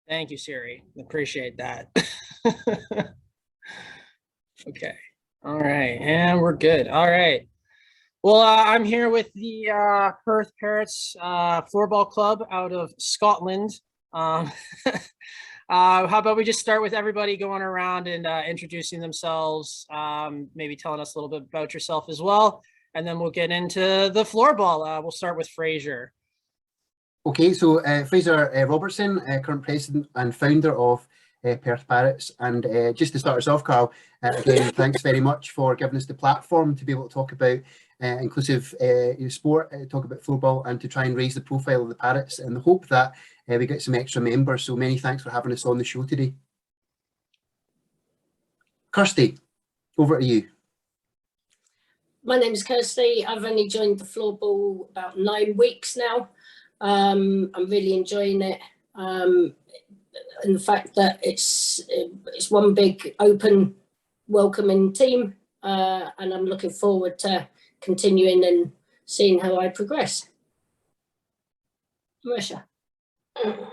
Thank you, Siri. Appreciate that. Okay. All right. And we're good. All right. Well, I'm here with the Perth Parrots Floorball Club out of Scotland. How about we just start with everybody going around and introducing themselves, maybe telling us a little bit about yourself as well, and then we'll get into the floorball. We'll start with Fraser. Okay, so Fraser Robertson, current president and founder of Perth Parrots. And just to start us off, Carl, again, thanks very much for giving us the platform to be able to talk about inclusive sport, talk about floorball, and to try and raise the profile of the Parrots in the hope that we get some extra members. So many thanks for having us on the show today. Kirsty, over to you. My name is Kirsty. I've only joined the floorball about 9 weeks now. I'm really enjoying it, and the fact that it's one big, open, welcoming team, and I'm looking forward to continuing and seeing how I progress. Marisha. I'm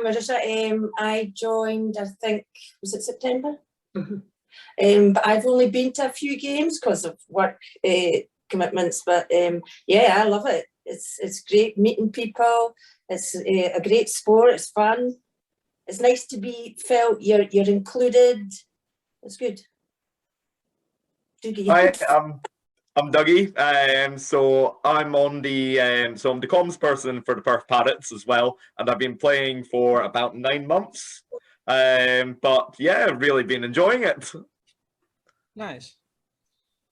Marisha. I joined, I think, was it September? Mm-hmm. But I've only been to a few games because of work commitments, but yeah, I love it. It's great meeting people. It's a great sport. It's fun. It's nice to be felt you're included. It's good. Hi, I'm Dougie. So I'm on the so I'm the comms person for the Perth Parrots as well, and I've been playing for about 9 months. But yeah, I've really been enjoying it. Nice.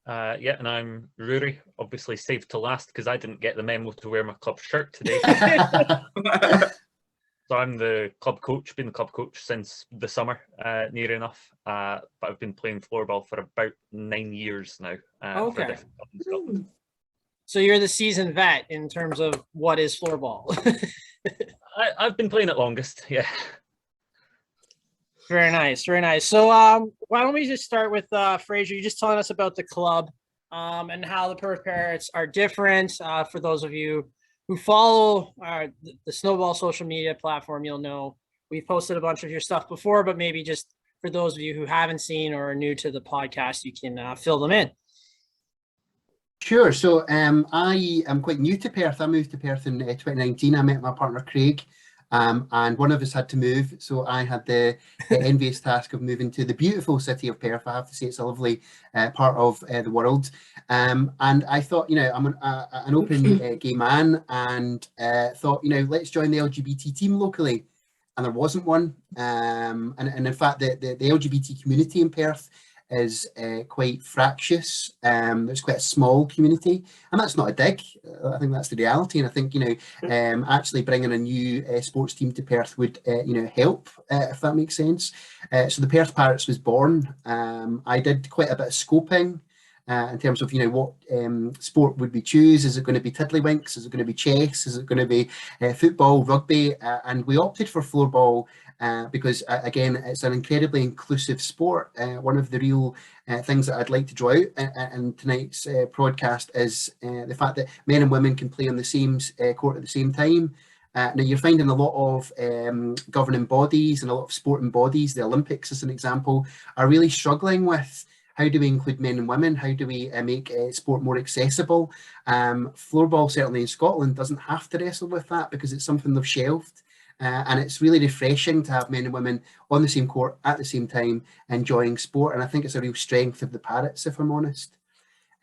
Yeah, and I'm Rory, obviously saved to last because I didn't get the memo to wear my club shirt today. So I'm the club coach, been the club coach since the summer, near enough. But I've been playing floorball for about 9 years now. Okay. For different clubs in Scotland. So you're the seasoned vet in terms of what is floorball. I've been playing it longest, yeah. Very nice, very nice. So why don't we just start with Fraser? You just telling us about the club and how the Perth Parrots are different. For those of you who follow the Snowball social media platform, you'll know we've posted a bunch of your stuff before, but maybe just for those of you who haven't seen or are new to the podcast, you can fill them in. Sure. So I am quite new to Perth. I moved to Perth in 2019. I met my partner, Craig. And one of us had to move, so I had the envious task of moving to the beautiful city of Perth. I have to say it's a lovely part of the world. And I thought, I'm an open gay man, and thought, let's join the LGBT team locally. And there wasn't one. And in fact, the LGBT community in Perth is quite fractious. There's quite a small community, and that's not a dig. I think that's the reality, and I think actually bringing a new sports team to Perth would help, if that makes sense. So the Perth Parrots was born. I did quite a bit of scoping in terms of what sport would we choose. Is it going to be tiddlywinks? Is it going to be chess? Is it going to be football, rugby? And we opted for floorball. Because again, it's an incredibly inclusive sport. One of the real things that I'd like to draw out in tonight's broadcast is the fact that men and women can play on the same court at the same time. Now you're finding a lot of governing bodies and a lot of sporting bodies, the Olympics as an example, are really struggling with how do we include men and women? How do we make sport more accessible? Floorball, certainly in Scotland, doesn't have to wrestle with that because it's something they've shelved. And it's really refreshing to have men and women on the same court at the same time enjoying sport. And I think it's a real strength of the Parrots, if I'm honest.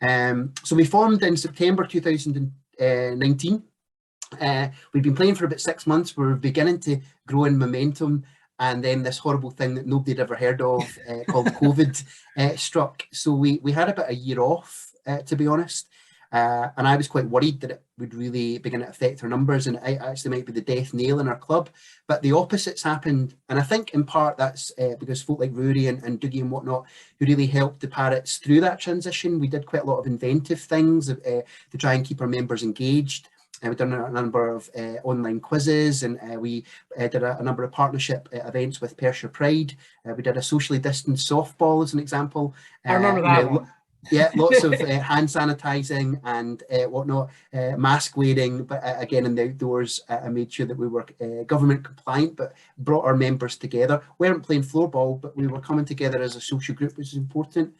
So we formed in September 2019. We've been playing for about 6 months. We're beginning to grow in momentum. And then this horrible thing that nobody had ever heard of called COVID struck. So we had about a year off, to be honest. And I was quite worried that it would really begin to affect our numbers, and it actually might be the death nail in our club. But the opposite's happened, and I think in part that's because folk like Rory and Dougie and whatnot, who really helped the Parrots through that transition. We did quite a lot of inventive things to try and keep our members engaged. We've done a number of online quizzes, and we did a number of partnership events with Perthshire Pride. We did a socially distanced softball as an example. I remember that one. Yeah, lots of hand sanitizing and whatnot, mask wearing, but again in the outdoors, I made sure that we were government compliant, but brought our members together. We weren't playing floorball, but we were coming together as a social group, which is important.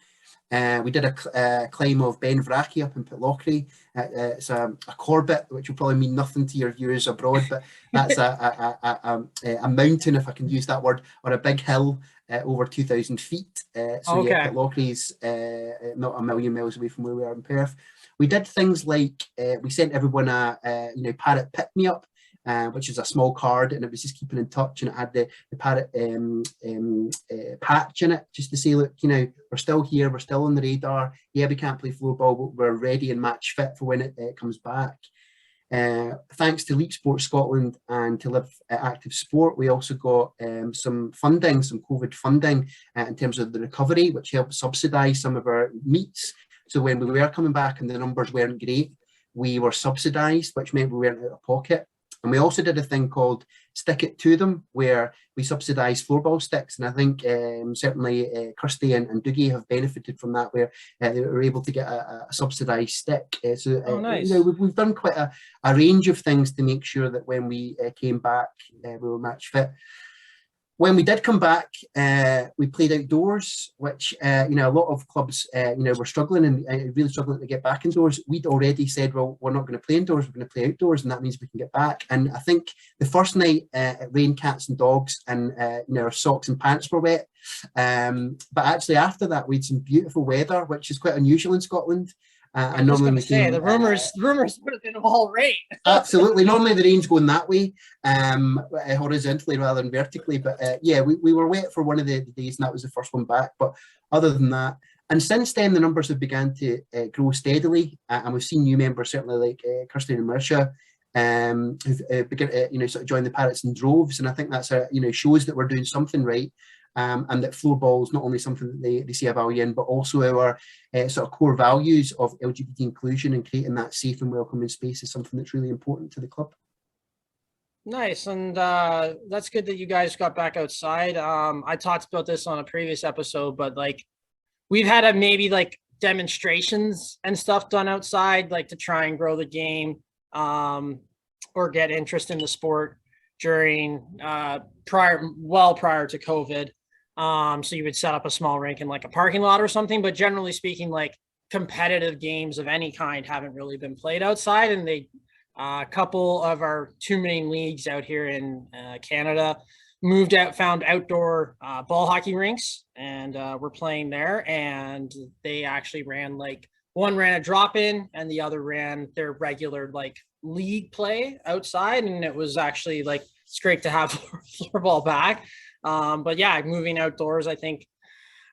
We did a climb of Ben Vraki up in Pitlochry. It's a Corbett, which will probably mean nothing to your viewers abroad, but that's a mountain, if I can use that word, or a big hill over 2,000 feet. So Okay. yeah, Pitlochry's not a million miles away from where we are in Perth. We did things like we sent everyone a Parrot pick me up, which is a small card, and it was just keeping in touch, and it had the Parrot patch in it, just to say, look, we're still here, we're still on the radar. Yeah, we can't play floorball, but we're ready and match fit for when it comes back. Thanks to Leap Sport Scotland and to Live Active Sport, we also got some funding, some COVID funding in terms of the recovery, which helped subsidise some of our meets. So when we were coming back and the numbers weren't great, we were subsidised, which meant we weren't out of pocket. And we also did a thing called Stick It To Them, where we subsidised floorball sticks. And I think certainly Kirsty and Dougie have benefited from that, where they were able to get a subsidised stick. Oh, nice. We've done quite a range of things to make sure that when we came back, we were match fit. When we did come back, we played outdoors, which a lot of clubs were struggling and really struggling to get back indoors. We'd already said, well, we're not going to play indoors, we're going to play outdoors, and that means we can get back. And I think the first night it rained cats and dogs, and our socks and pants were wet. But actually after that, we had some beautiful weather, which is quite unusual in Scotland. And normally we say the rumors would have been all rain. Absolutely. Normally the rain's going that way, horizontally rather than vertically. But yeah, we were wet for one of the days, and that was the first one back. But other than that, and since then the numbers have begun to grow steadily, and we've seen new members, certainly like Kirsten and Marisha, who've begun sort of joined the Parrots in droves, and I think that's shows that we're doing something right. And that floorball is not only something that they see a value in, but also our sort of core values of LGBT inclusion and creating that safe and welcoming space is something that's really important to the club. Nice, and that's good that you guys got back outside. I talked about this on a previous episode, but like we've had maybe like demonstrations and stuff done outside, like to try and grow the game or get interest in the sport during prior to COVID. So you would set up a small rink in like a parking lot or something, but generally speaking, like competitive games of any kind haven't really been played outside. And a couple of our two main leagues out here in Canada found outdoor ball hockey rinks, and we're playing there. And they actually one ran a drop-in and the other ran their regular like league play outside. And it was actually like, it's great to have floorball back. But yeah, moving outdoors, I think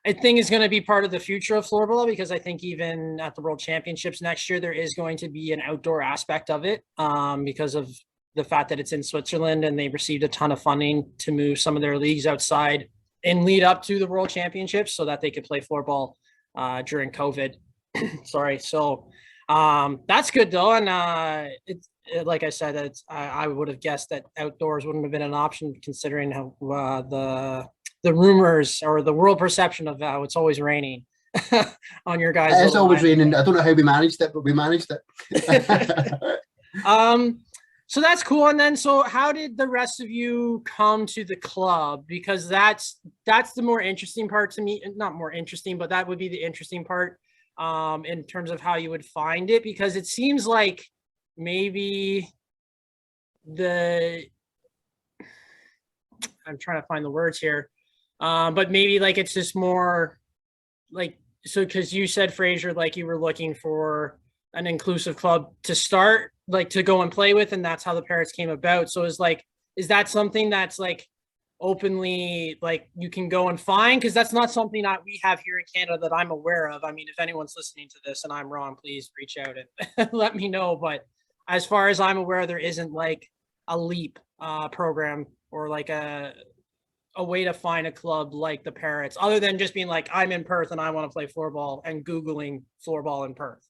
is going to be part of the future of floorball, because I think even at the World Championships next year, there is going to be an outdoor aspect of it because of the fact that it's in Switzerland and they received a ton of funding to move some of their leagues outside and lead up to the World Championships so that they could play floorball during COVID. Sorry. So that's good though. And like I said, I would have guessed that outdoors wouldn't have been an option, considering how the rumors or the world perception of how it's always raining on your guys. It's always raining. I don't know how we managed it, but we managed it. So that's cool. And then, so how did the rest of you come to the club? Because that's the more interesting part to me. Not more interesting, but that would be the interesting part in terms of how you would find it, because it seems like maybe I'm trying to find the words here, but maybe like it's just more like, so because you said, Fraser, like you were looking for an inclusive club to start, like to go and play with, and that's how the Parrots came about. So is that something that's like openly like you can go and find? Because that's not something that we have here in Canada that I'm aware of. I mean, if anyone's listening to this and I'm wrong, please reach out and let me know. But as far as I'm aware, there isn't like a LEAP program or like a way to find a club like the Parrots, other than just being like, I'm in Perth and I want to play floorball, and Googling floorball in Perth.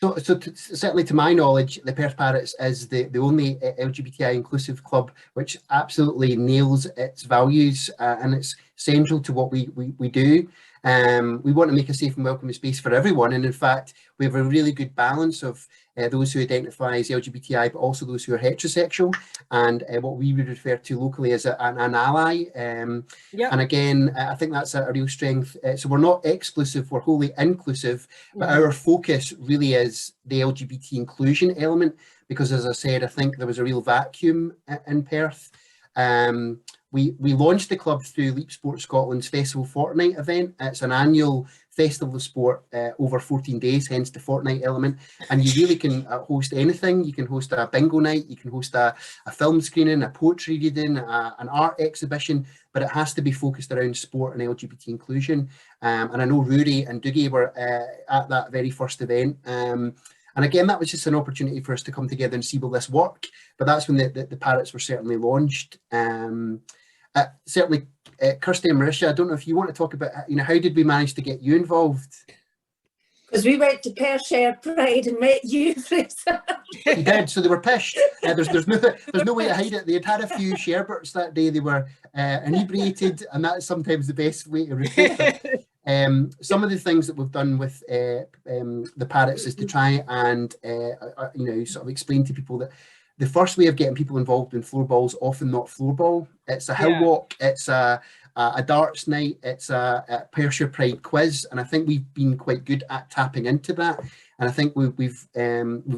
Certainly to my knowledge, the Perth Parrots is the only LGBTI inclusive club which absolutely nails its values, and it's central to what we do. We want to make a safe and welcoming space for everyone, and in fact we have a really good balance of those who identify as LGBTI, but also those who are heterosexual, and what we would refer to locally as an ally. Yeah. And again, I think that's a real strength. So we're not exclusive, we're wholly inclusive, but our focus really is the LGBT inclusion element, because as I said, I think there was a real vacuum in Perth. We launched the club through Leap Sport Scotland's Festival Fortnight event. It's an annual festival of sport over 14 days, hence the fortnight element. And you really can host anything. You can host a bingo night, you can host a film screening, a poetry reading, an art exhibition, but it has to be focused around sport and LGBT inclusion. And I know Rory and Dougie were at that very first event. And again, that was just an opportunity for us to come together and see will this work. But that's when the Parrots were certainly launched. Certainly, Kirsty and Marisha, I don't know if you want to talk about, how did we manage to get you involved? Because we went to Perthshire Pride and met you, Fraser. You did, so they were pissed. There's no way to hide it. They had a few Sherberts that day. They were inebriated, and that's sometimes the best way to recruit them. Some of the things that we've done with the Parrots is to try and sort of explain to people that the first way of getting people involved in floorball is often not floorball. It's a hill walk, it's a darts night, it's a Perthshire Pride quiz, and I think we've been quite good at tapping into that. And I think we've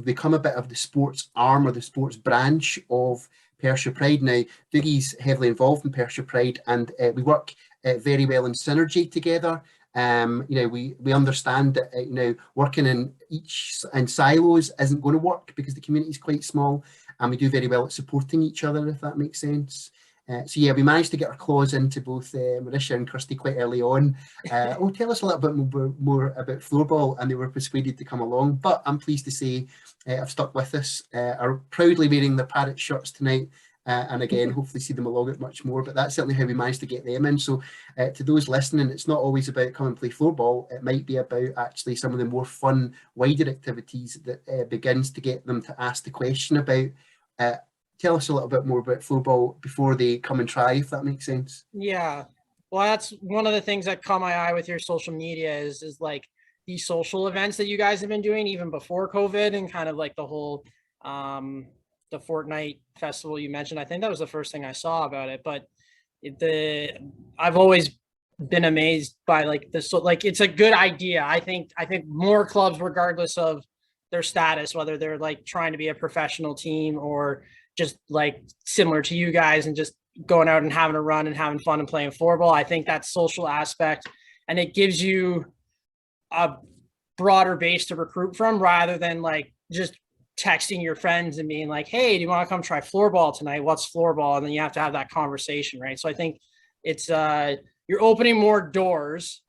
become a bit of the sports arm or the sports branch of Perthshire Pride now. Dougie's heavily involved in Perthshire Pride, and we work very well in synergy together. We understand that working in silos isn't going to work because the community is quite small, and we do very well at supporting each other, if that makes sense. So yeah, we managed to get our claws into both Marisha and Kirsty quite early on. Tell us a little bit more about floorball, and they were persuaded to come along. But I'm pleased to say I've stuck with us, are proudly wearing the Parrot shirts tonight. And again, hopefully see them along it much more, but that's certainly how we managed to get them in. So to those listening, it's not always about come and play floorball. It might be about actually some of the more fun, wider activities that begins to get them to ask the question about. Tell us a little bit more about floorball before they come and try, if that makes sense. Yeah, well, that's one of the things that caught my eye with your social media is like these social events that you guys have been doing even before COVID, and kind of like the whole the Fortnite festival you mentioned. I think that was the first thing I saw about it, but I've always been amazed by like this. So like, it's a good idea. I think more clubs, regardless of their status, whether they're like trying to be a professional team or just like similar to you guys and just going out and having a run and having fun and playing floorball. I think that social aspect, and it gives you a broader base to recruit from, rather than like just texting your friends and being like, hey, do you want to come try floorball tonight? What's floorball? And then you have to have that conversation, right? So I think it's you're opening more doors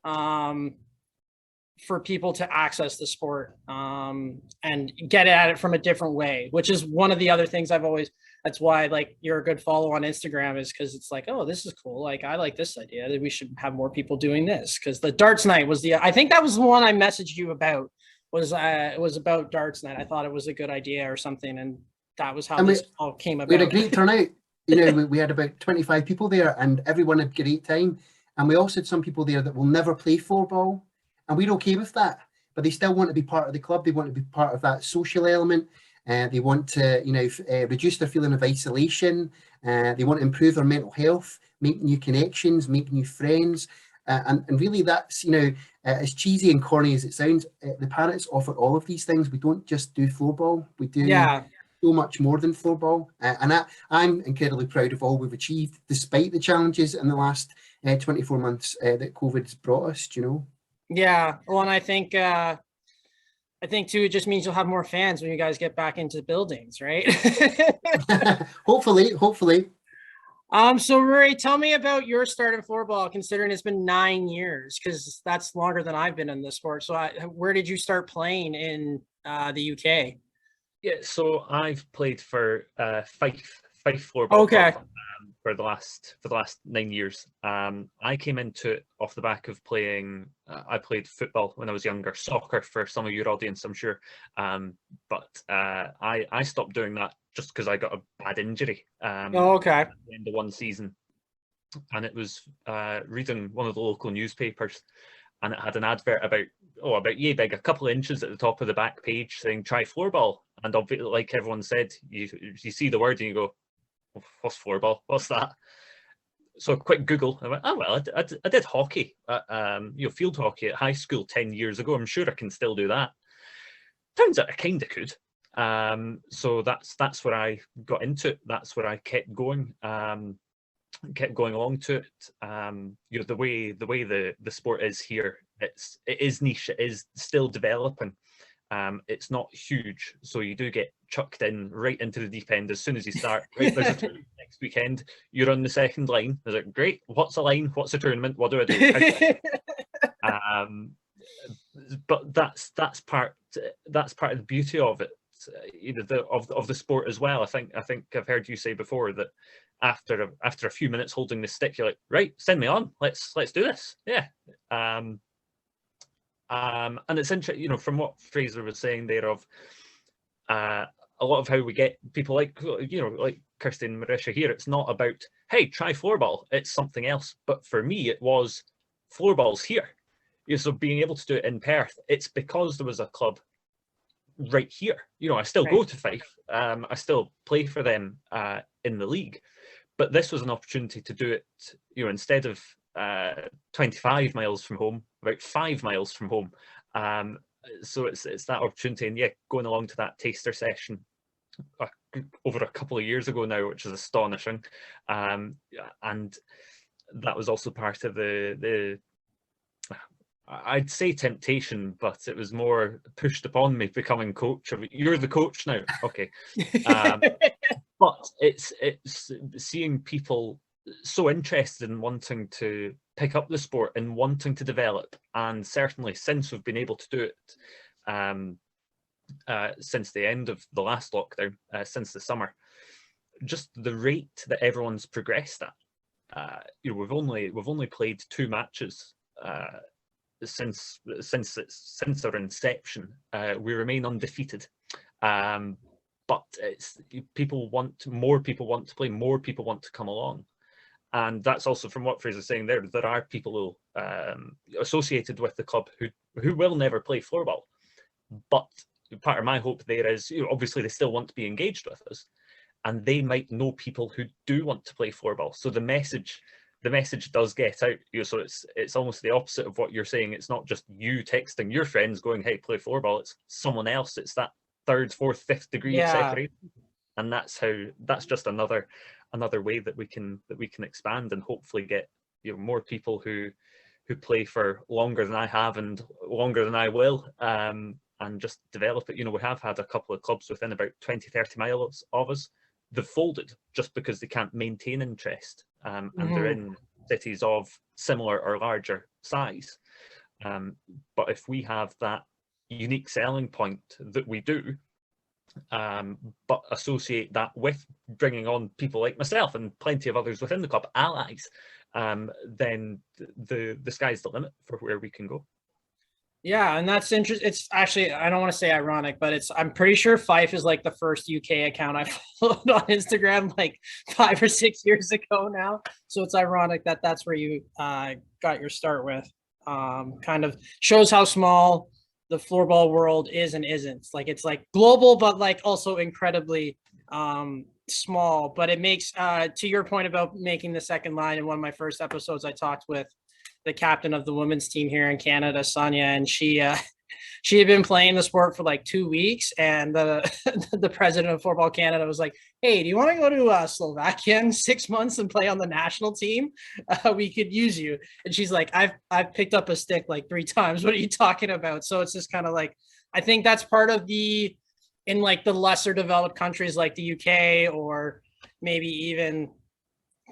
for people to access the sport and get at it from a different way, which is one of the other things that's why like you're a good follow on Instagram, is because it's like, oh, this is cool. Like, I like this idea that we should have more people doing this. Because the darts night was I think that was the one I messaged you about. It was about darts night. I thought it was a good idea or something, and that was how this all came about. We had a great turnout. We had about 25 people there, and everyone had a great time. And we also had some people there that will never play floorball, and we're okay with that. But they still want to be part of the club. They want to be part of that social element. They want to, reduce their feeling of isolation. They want to improve their mental health, make new connections, make new friends. And really that's, as cheesy and corny as it sounds, the Parrots offer all of these things. We don't just do floorball. We do so much more than floorball. And I'm incredibly proud of all we've achieved, despite the challenges in the last 24 months that COVID has brought us, Yeah, well, and I think too, it just means you'll have more fans when you guys get back into buildings, right? Hopefully. So Rory, tell me about your start in floorball, considering it's been 9 years, because that's longer than I've been in the sport. So where did you start playing in the UK? Yeah, so I've played for Fife Fife Floorball Okay. Club for the last 9 years. I came into it off the back of playing. I played football when I was younger, soccer for some of your audience, I'm sure. But I stopped doing that just because I got a bad injury Okay. at the end of one season, and it was reading one of the local newspapers, and it had an advert about yay big, a couple of inches at the top of the back page, saying try floorball. And obviously, like everyone said, you see the word and you go, what's floorball? What's that? So a quick Google. I went, oh well, I did hockey, field hockey at high school 10 years ago. I'm sure I can still do that. Turns out I kind of could. So that's where I got into it. That's where I kept going. Kept going along to it. The way the sport is here, it is niche. It is still developing. It's not huge, so you do get chucked in right into the deep end as soon as you start. Right, there's a tournament next weekend. You're on the second line. I was like, great. What's a line? What's a tournament? What do I do? But that's part of the beauty of it. Of the sport as well. I think I've heard you say before that after a few minutes holding the stick, you're like, right, send me on. Let's do this. Yeah. And it's interesting, from what Fraser was saying there of a lot of how we get people like Kirsty and Marisha here. It's not about, hey, try floorball. It's something else. But for me, it was floorball's here. So being able to do it in Perth, it's because there was a club right here. I still go to Fife. I still play for them in the league. But this was an opportunity to do it, instead of 25 miles from home, about 5 miles from home. So it's that opportunity, and going along to that taster session over a couple of years ago now, which is astonishing. And that was also part of the I'd say temptation, but it was more pushed upon me becoming coach. You're the coach now, okay. But it's seeing people so interested in wanting to pick up the sport and wanting to develop, and certainly since we've been able to do it since the end of the last lockdown, since the summer, just the rate that everyone's progressed at. We've only played 2 matches since our inception. We remain undefeated. But it's more people want to play, more people want to come along. And that's also from what Fraser's saying there are people associated with the club who will never play floorball. But part of my hope there is, obviously they still want to be engaged with us, and they might know people who do want to play floorball. So the message does get out. So it's almost the opposite of what you're saying. It's not just you texting your friends going, hey, play floorball. It's someone else. It's that 3rd, 4th, 5th degree of separation. And that's just another way that we can expand and hopefully get more people who play for longer than I have and longer than I will, and just develop it. We have had a couple of clubs within about 20-30 miles of us. They've folded just because they can't maintain interest, and they're in cities of similar or larger size. But if we have that unique selling point that we do, but associate that with bringing on people like myself and plenty of others within the club, allies, then the sky's the limit for where we can go. Yeah, and that's interesting. It's actually, I don't want to say ironic, but I'm pretty sure Fife is like the first UK account I followed on Instagram like 5 or 6 years ago now. So it's ironic that that's where you got your start with. Kind of shows how small the floorball world is and isn't. It's like global, but like also incredibly small. But it makes, to your point about making the second line, in one of my first episodes, I talked with the captain of the women's team here in Canada, Sonia, and she had been playing the sport for like 2 weeks, and the president of Floorball Canada was like, hey, do you want to go to Slovakia in 6 months and play on the national team? We could use you. And she's like, I've picked up a stick like 3 times. What are you talking about? So it's just kind of like, I think that's part of in like the lesser developed countries like the UK, or maybe even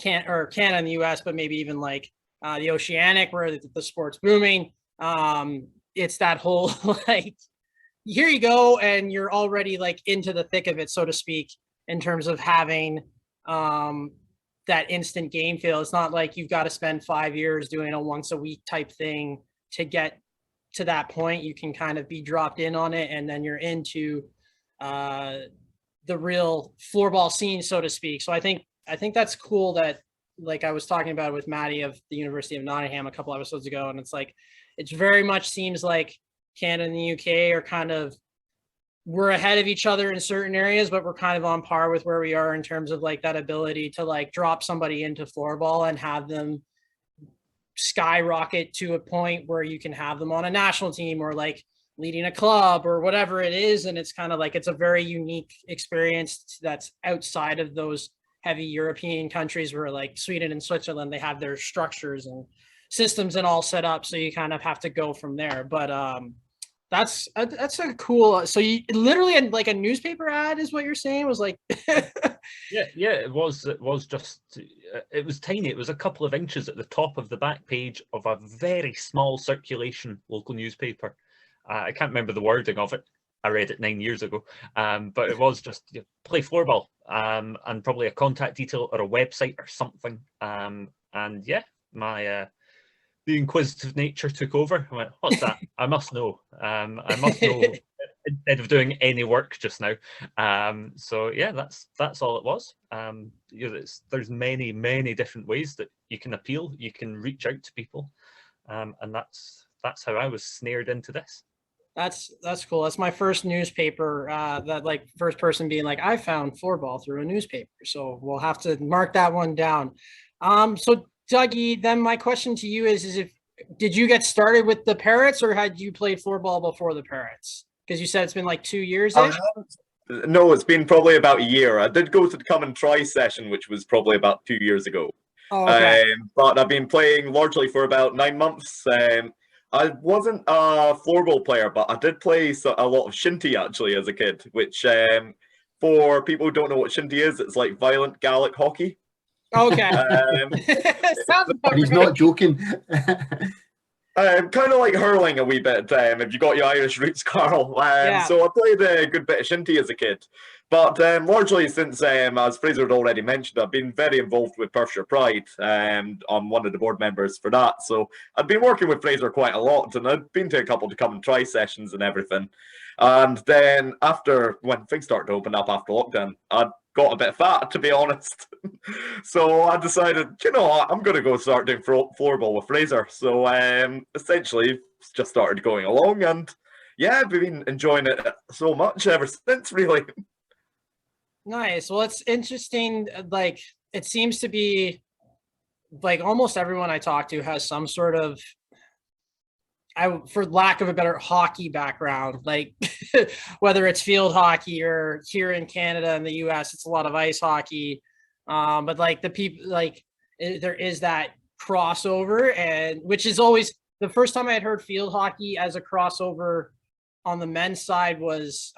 Canada and the US, but maybe even like the Oceanic, where the sport's booming. It's that whole like, here you go, and you're already like into the thick of it, so to speak, in terms of having that instant game feel. It's not like you've got to spend 5 years doing a once a week type thing to get to that point. You can kind of be dropped in on it, and then you're into the real floorball scene, so to speak. So I think that's cool that, like I was talking about with Maddie of the University of Nottingham a couple episodes ago, and it's like, it's very much seems like Canada and the UK are kind of, we're ahead of each other in certain areas, but we're kind of on par with where we are in terms of like that ability to like drop somebody into floorball and have them skyrocket to a point where you can have them on a national team or like leading a club or whatever it is. And it's kind of like, it's a very unique experience that's outside of those heavy European countries where like Sweden and Switzerland, they have their structures and systems and all set up. So you kind of have to go from there. But that's a cool, so you literally had like a newspaper ad is what you're saying, was like yeah, it was just, it was tiny. It was a couple of inches at the top of the back page of a very small circulation local newspaper. I can't remember the wording of it. I read it 9 years ago, but it was just, you know, play floorball, and probably a contact detail or a website or something. And yeah, my the inquisitive nature took over. I went, what's that? I must know. I must know instead of doing any work just now. So yeah, that's all it was. You know, there's many different ways that you can appeal. You can reach out to people, and that's how I was snared into this. That's cool. That's my first newspaper, that like first person being like, I found floorball through a newspaper. So we'll have to mark that one down. So Dougie, then my question to you is did you get started with the Parrots, or had you played floorball before the Parrots? Because you said it's been like 2 years. No, it's been probably about a year. I did go to the come and try session, which was probably about 2 years ago. Oh, okay. But I've been playing largely for about 9 months. I wasn't a floorball player, but I did play a lot of shinty actually as a kid, which for people who don't know what shinty is, it's like violent Gaelic hockey. Okay. He's not joking. Kind of like hurling a wee bit, if you got your Irish roots, Carl. Yeah. So I played a good bit of shinty as a kid. But largely since, as Fraser had already mentioned, I've been very involved with Perthshire Pride, and I'm one of the board members for that. So I've been working with Fraser quite a lot, and I've been to a couple to come and try sessions and everything. And then when things started to open up after lockdown, I got a bit fat, to be honest. So I decided, you know what, I'm going to go start doing floorball with Fraser. So essentially just started going along, and yeah, I've been enjoying it so much ever since, really. Nice. Well, it's interesting. Like, it seems to be like almost everyone I talk to has some sort of, for lack of a better, hockey background, like whether it's field hockey or here in Canada and the US, it's a lot of ice hockey. But like the people, like there is that crossover, and which is always the first time I had heard field hockey as a crossover on the men's side was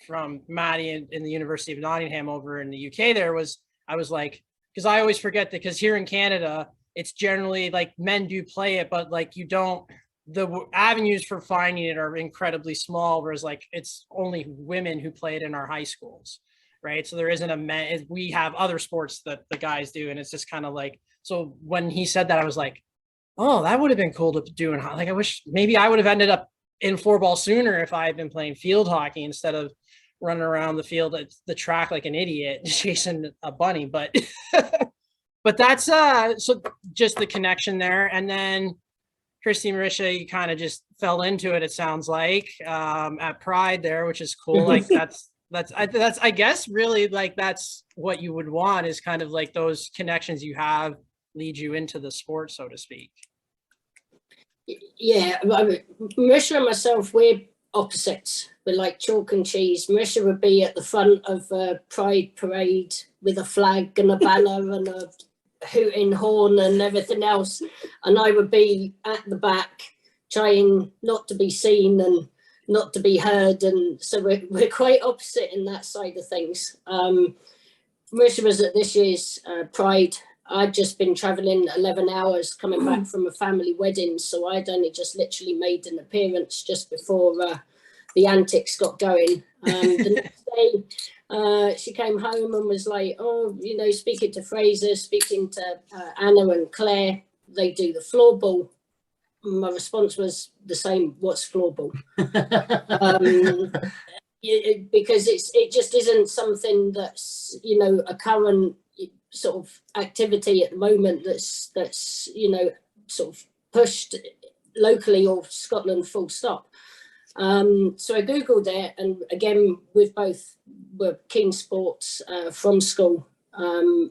from Maddie in the University of Nottingham over in the UK. I was like, because I always forget that, because here in Canada, it's generally like men do play it, but like the avenues for finding it are incredibly small, whereas like it's only women who play it in our high schools, right? So there isn't a men, we have other sports that the guys do, and it's just kind of like, so when he said that, I was like, oh, that would have been cool to do. And like, I wish maybe I would have ended up in floorball sooner if I had been playing field hockey instead of running around the field at the track like an idiot chasing a bunny. But but that's so just the connection there. And then Christy Marisha, you kind of just fell into it sounds like, at Pride there, which is cool. Like that's I guess really like that's what you would want, is kind of like those connections you have lead you into the sport, so to speak. Yeah, I mean, Marisha and myself, we're opposites. We're like chalk and cheese. Marisha would be at the front of a Pride parade with a flag and a banner and a hooting horn and everything else, and I would be at the back trying not to be seen and not to be heard, and so we're quite opposite in that side of things. Marisha was at this year's Pride. I'd just been travelling 11 hours coming back from a family wedding, so I'd only just literally made an appearance just before the antics got going. The next day, She came home and was like, oh, you know, speaking to Fraser, speaking to Anna and Claire, they do the floorball. My response was the same, what's floorball? Because it just isn't something that's, you know, a current sort of activity at the moment that's you know, sort of pushed locally or Scotland full stop. So I googled it, and again, we've both were keen sports from school,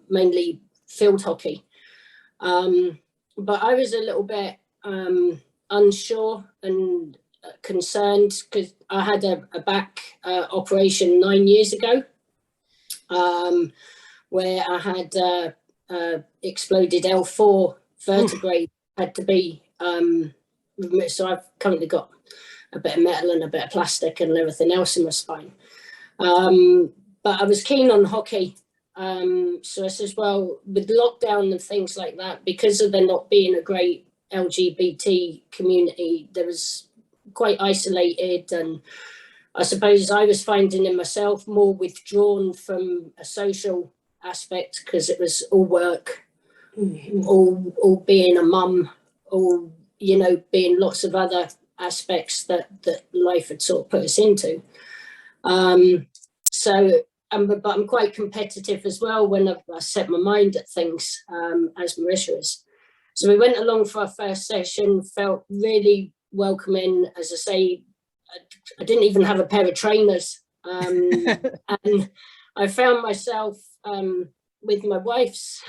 mainly field hockey, but I was a little bit unsure and concerned because I had a back operation 9 years ago, where I had exploded L4 vertebrae, had to be removed. So I've currently got a bit of metal and a bit of plastic and everything else in my spine. But I was keen on hockey. So I says, well, with lockdown and things like that, because of there not being a great LGBT community, there was quite isolated, and I suppose I was finding in myself more withdrawn from a social aspect because it was all work, all being a mum, all, you know, being lots of other aspects that life had sort of put us into. But I'm quite competitive as well when I set my mind at things, as Marisha is. So we went along for our first session, felt really welcoming. As I say, I didn't even have a pair of trainers. And I found myself, with my wife's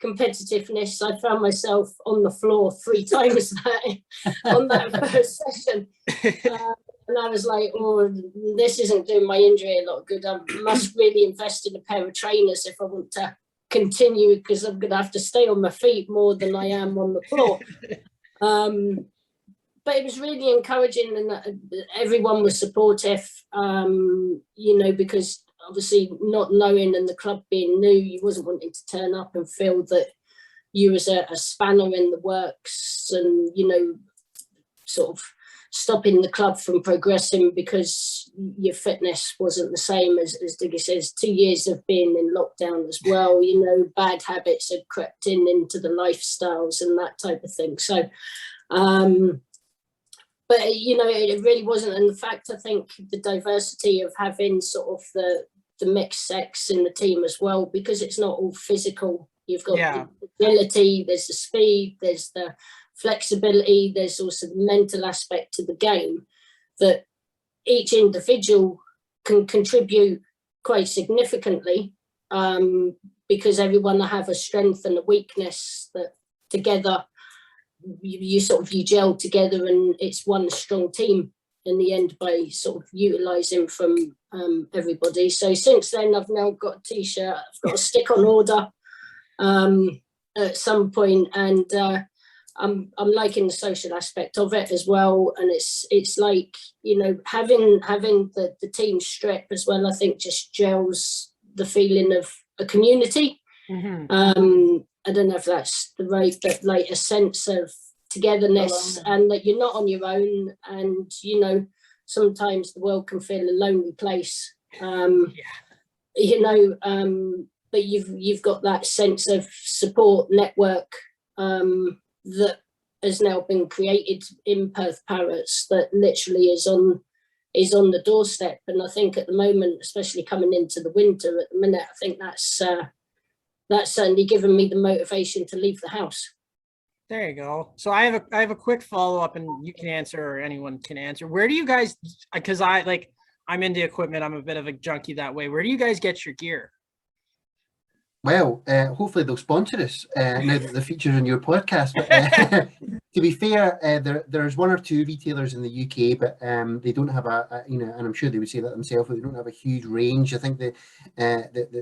competitiveness, I found myself on the floor 3 times on that first session. And I was like, oh, this isn't doing my injury a lot of good. I must really invest in a pair of trainers if I want to continue, because I'm going to have to stay on my feet more than I am on the floor. But it was really encouraging, and everyone was supportive, you know, because obviously not knowing and the club being new, you wasn't wanting to turn up and feel that you was a spanner in the works and, you know, sort of stopping the club from progressing because your fitness wasn't the same. As Diggy says, 2 years of being in lockdown as well, you know, bad habits had crept into the lifestyles and that type of thing. So, but, you know, it really wasn't. And the fact, I think, the diversity of having sort of the mixed sex in the team as well, because it's not all physical. You've got the agility, there's the speed, there's the flexibility, there's also the mental aspect to the game that each individual can contribute quite significantly, because everyone have a strength and a weakness that together you gel together, and it's one strong team in the end by sort of utilising from everybody. So since then, I've now got a t-shirt, I've got a stick on order at some point, and I'm liking the social aspect of it as well. And it's like, you know, having the team strip as well, I think just gels the feeling of a community. I don't know if that's the right, but like a sense of togetherness, and that you're not on your own, and, you know, sometimes the world can feel a lonely place, you know, but you've got that sense of support network that has now been created in Perth Parrots that literally is on the doorstep. And I think at the moment, especially coming into the winter at the minute, I think that's certainly given me the motivation to leave the house. There you go. So I have a quick follow-up, and you can answer, or anyone can answer. Where do you guys, because I'm into equipment, I'm a bit of a junkie that way. Where do you guys get your gear? Well, hopefully they'll sponsor us now that they're featured on your podcast. But to be fair, there's 1 or 2 retailers in the UK, but they don't have a, you know, and I'm sure they would say that themselves, but they don't have a huge range. I think the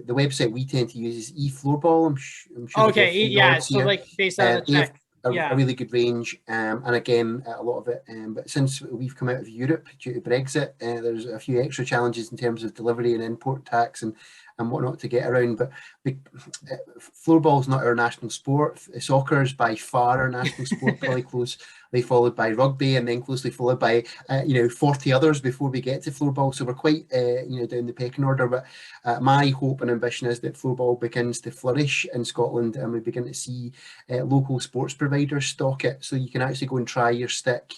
website we tend to use is eFloorball. I'm sure. Okay, yeah. So like based on the tech. A really good range, and again, a lot of it. But since we've come out of Europe due to Brexit, there's a few extra challenges in terms of delivery and import tax and and whatnot to get around. But floorball's not our national sport. Soccer is by far our national sport, probably closely followed by rugby, and then closely followed by 40 others before we get to floorball. So we're quite down the pecking order. But my hope and ambition is that floorball begins to flourish in Scotland, and we begin to see local sports providers stock it, so you can actually go and try your stick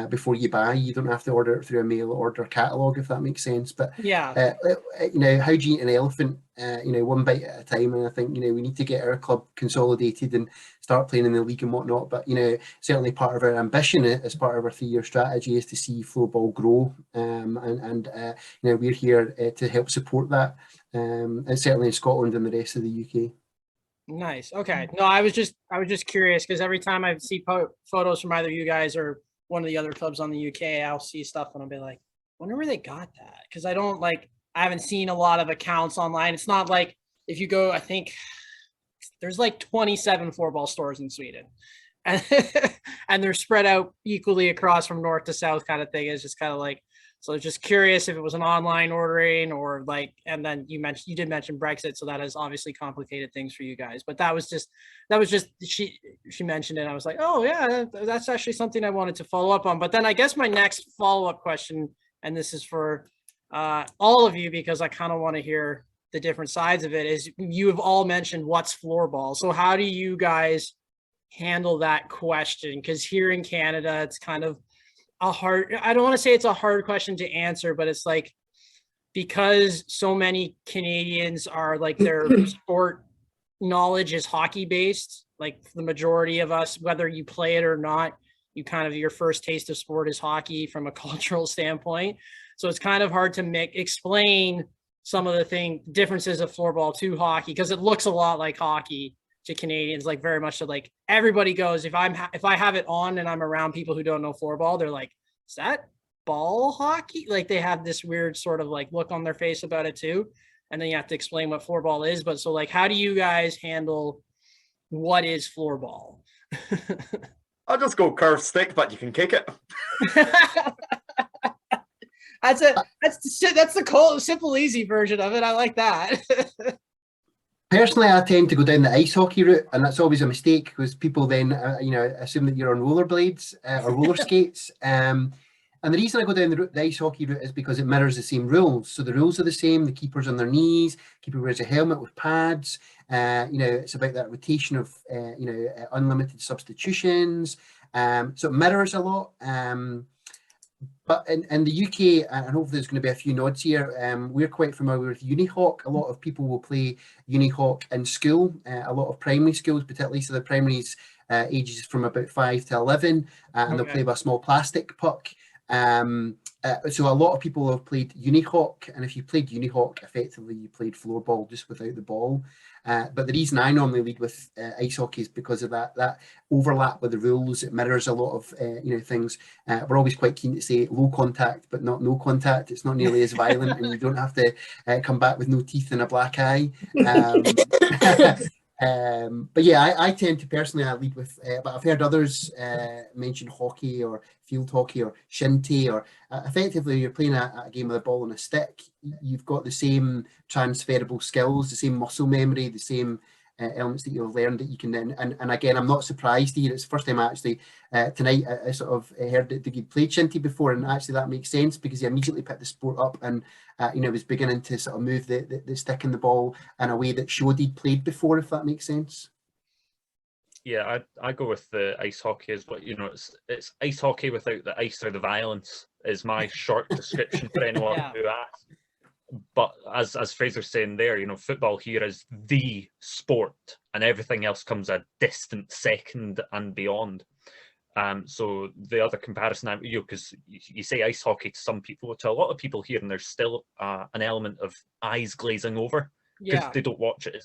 before you buy. You don't have to order it through a mail order catalogue, if that makes sense. But Yeah. how do you eat an elephant? One bite at a time. And I think we need to get our club consolidated and start playing in the league and whatnot. But certainly part of our ambition as part of our 3-year strategy is to see floorball grow, and we're here to help support that, and certainly in Scotland and the rest of the UK. Nice. Okay. No, I was just curious, because every time I see photos from either you guys or one of the other clubs on the UK, I'll see stuff and I'll be like, wonder where they got that. Because I haven't seen a lot of accounts online. It's not like if you go, I think there's like 27 floorball stores in Sweden, and and they're spread out equally across from north to south, kind of thing. It's just kind of like, so I was just curious if it was an online ordering or like, and then you did mention Brexit, so that has obviously complicated things for you guys. But that was just she mentioned it. I was like, oh yeah, that's actually something I wanted to follow up on. But then I guess my next follow-up question, and this is for all of you, because I kind of want to hear the different sides of it, is you have all mentioned what's floorball. So how do you guys handle that question? Because here in Canada, it's kind of I don't want to say it's a hard question to answer, but it's like, because so many Canadians are like, their sport knowledge is hockey based, like the majority of us, whether you play it or not, your first taste of sport is hockey from a cultural standpoint. So it's kind of hard to explain some of the differences of floorball to hockey, because it looks a lot like hockey to Canadians, like very much so. Like everybody goes, if I have it on and I'm around people who don't know floorball, they're like, is that ball hockey? Like they have this weird sort of like look on their face about it too. And then you have to explain what floorball is. But so like, how do you guys handle what is floorball? I'll just go curve stick, but you can kick it. That's the simple, easy version of it. I like that. Personally, I tend to go down the ice hockey route, and that's always a mistake, because people then, assume that you're on rollerblades or roller skates. And the reason I go down the ice hockey route is because it mirrors the same rules. So the rules are the same. The keeper's on their knees. Keeper wears a helmet with pads. It's about that rotation of, unlimited substitutions. So it mirrors a lot. But in the UK, and hopefully there's going to be a few nods here, we're quite familiar with Unihawk. A lot of people will play Unihawk in school, a lot of primary schools particularly, so the primaries ages from about 5 to 11, and they'll play with a small plastic puck. So a lot of people have played Unihawk, and if you played Unihawk, effectively you played floorball just without the ball. But the reason I normally lead with ice hockey is because of that overlap with the rules. It mirrors a lot of things. We're always quite keen to say low contact, but not no contact. It's not nearly as violent, and you don't have to come back with no teeth and a black eye. But yeah, I tend to personally I lead with, but I've heard others mention hockey or field hockey or shinty, or effectively you're playing a game with a ball and a stick. You've got the same transferable skills, the same muscle memory, the same elements that you've learned that you can then, and again, I'm not surprised here. It's the first time I actually tonight I sort of heard that you'd played shinty before, and actually that makes sense because he immediately picked the sport up and was beginning to sort of move the stick and the ball in a way that showed he'd played before, if that makes sense. Yeah, I go with the ice hockey as well. It's ice hockey without the ice or the violence is my short description for anyone who asks. But as Fraser's saying there, football here is the sport, and everything else comes a distant second and beyond. So the other comparison, because you say ice hockey to some people, to a lot of people here, and there's still an element of eyes glazing over because they don't watch it.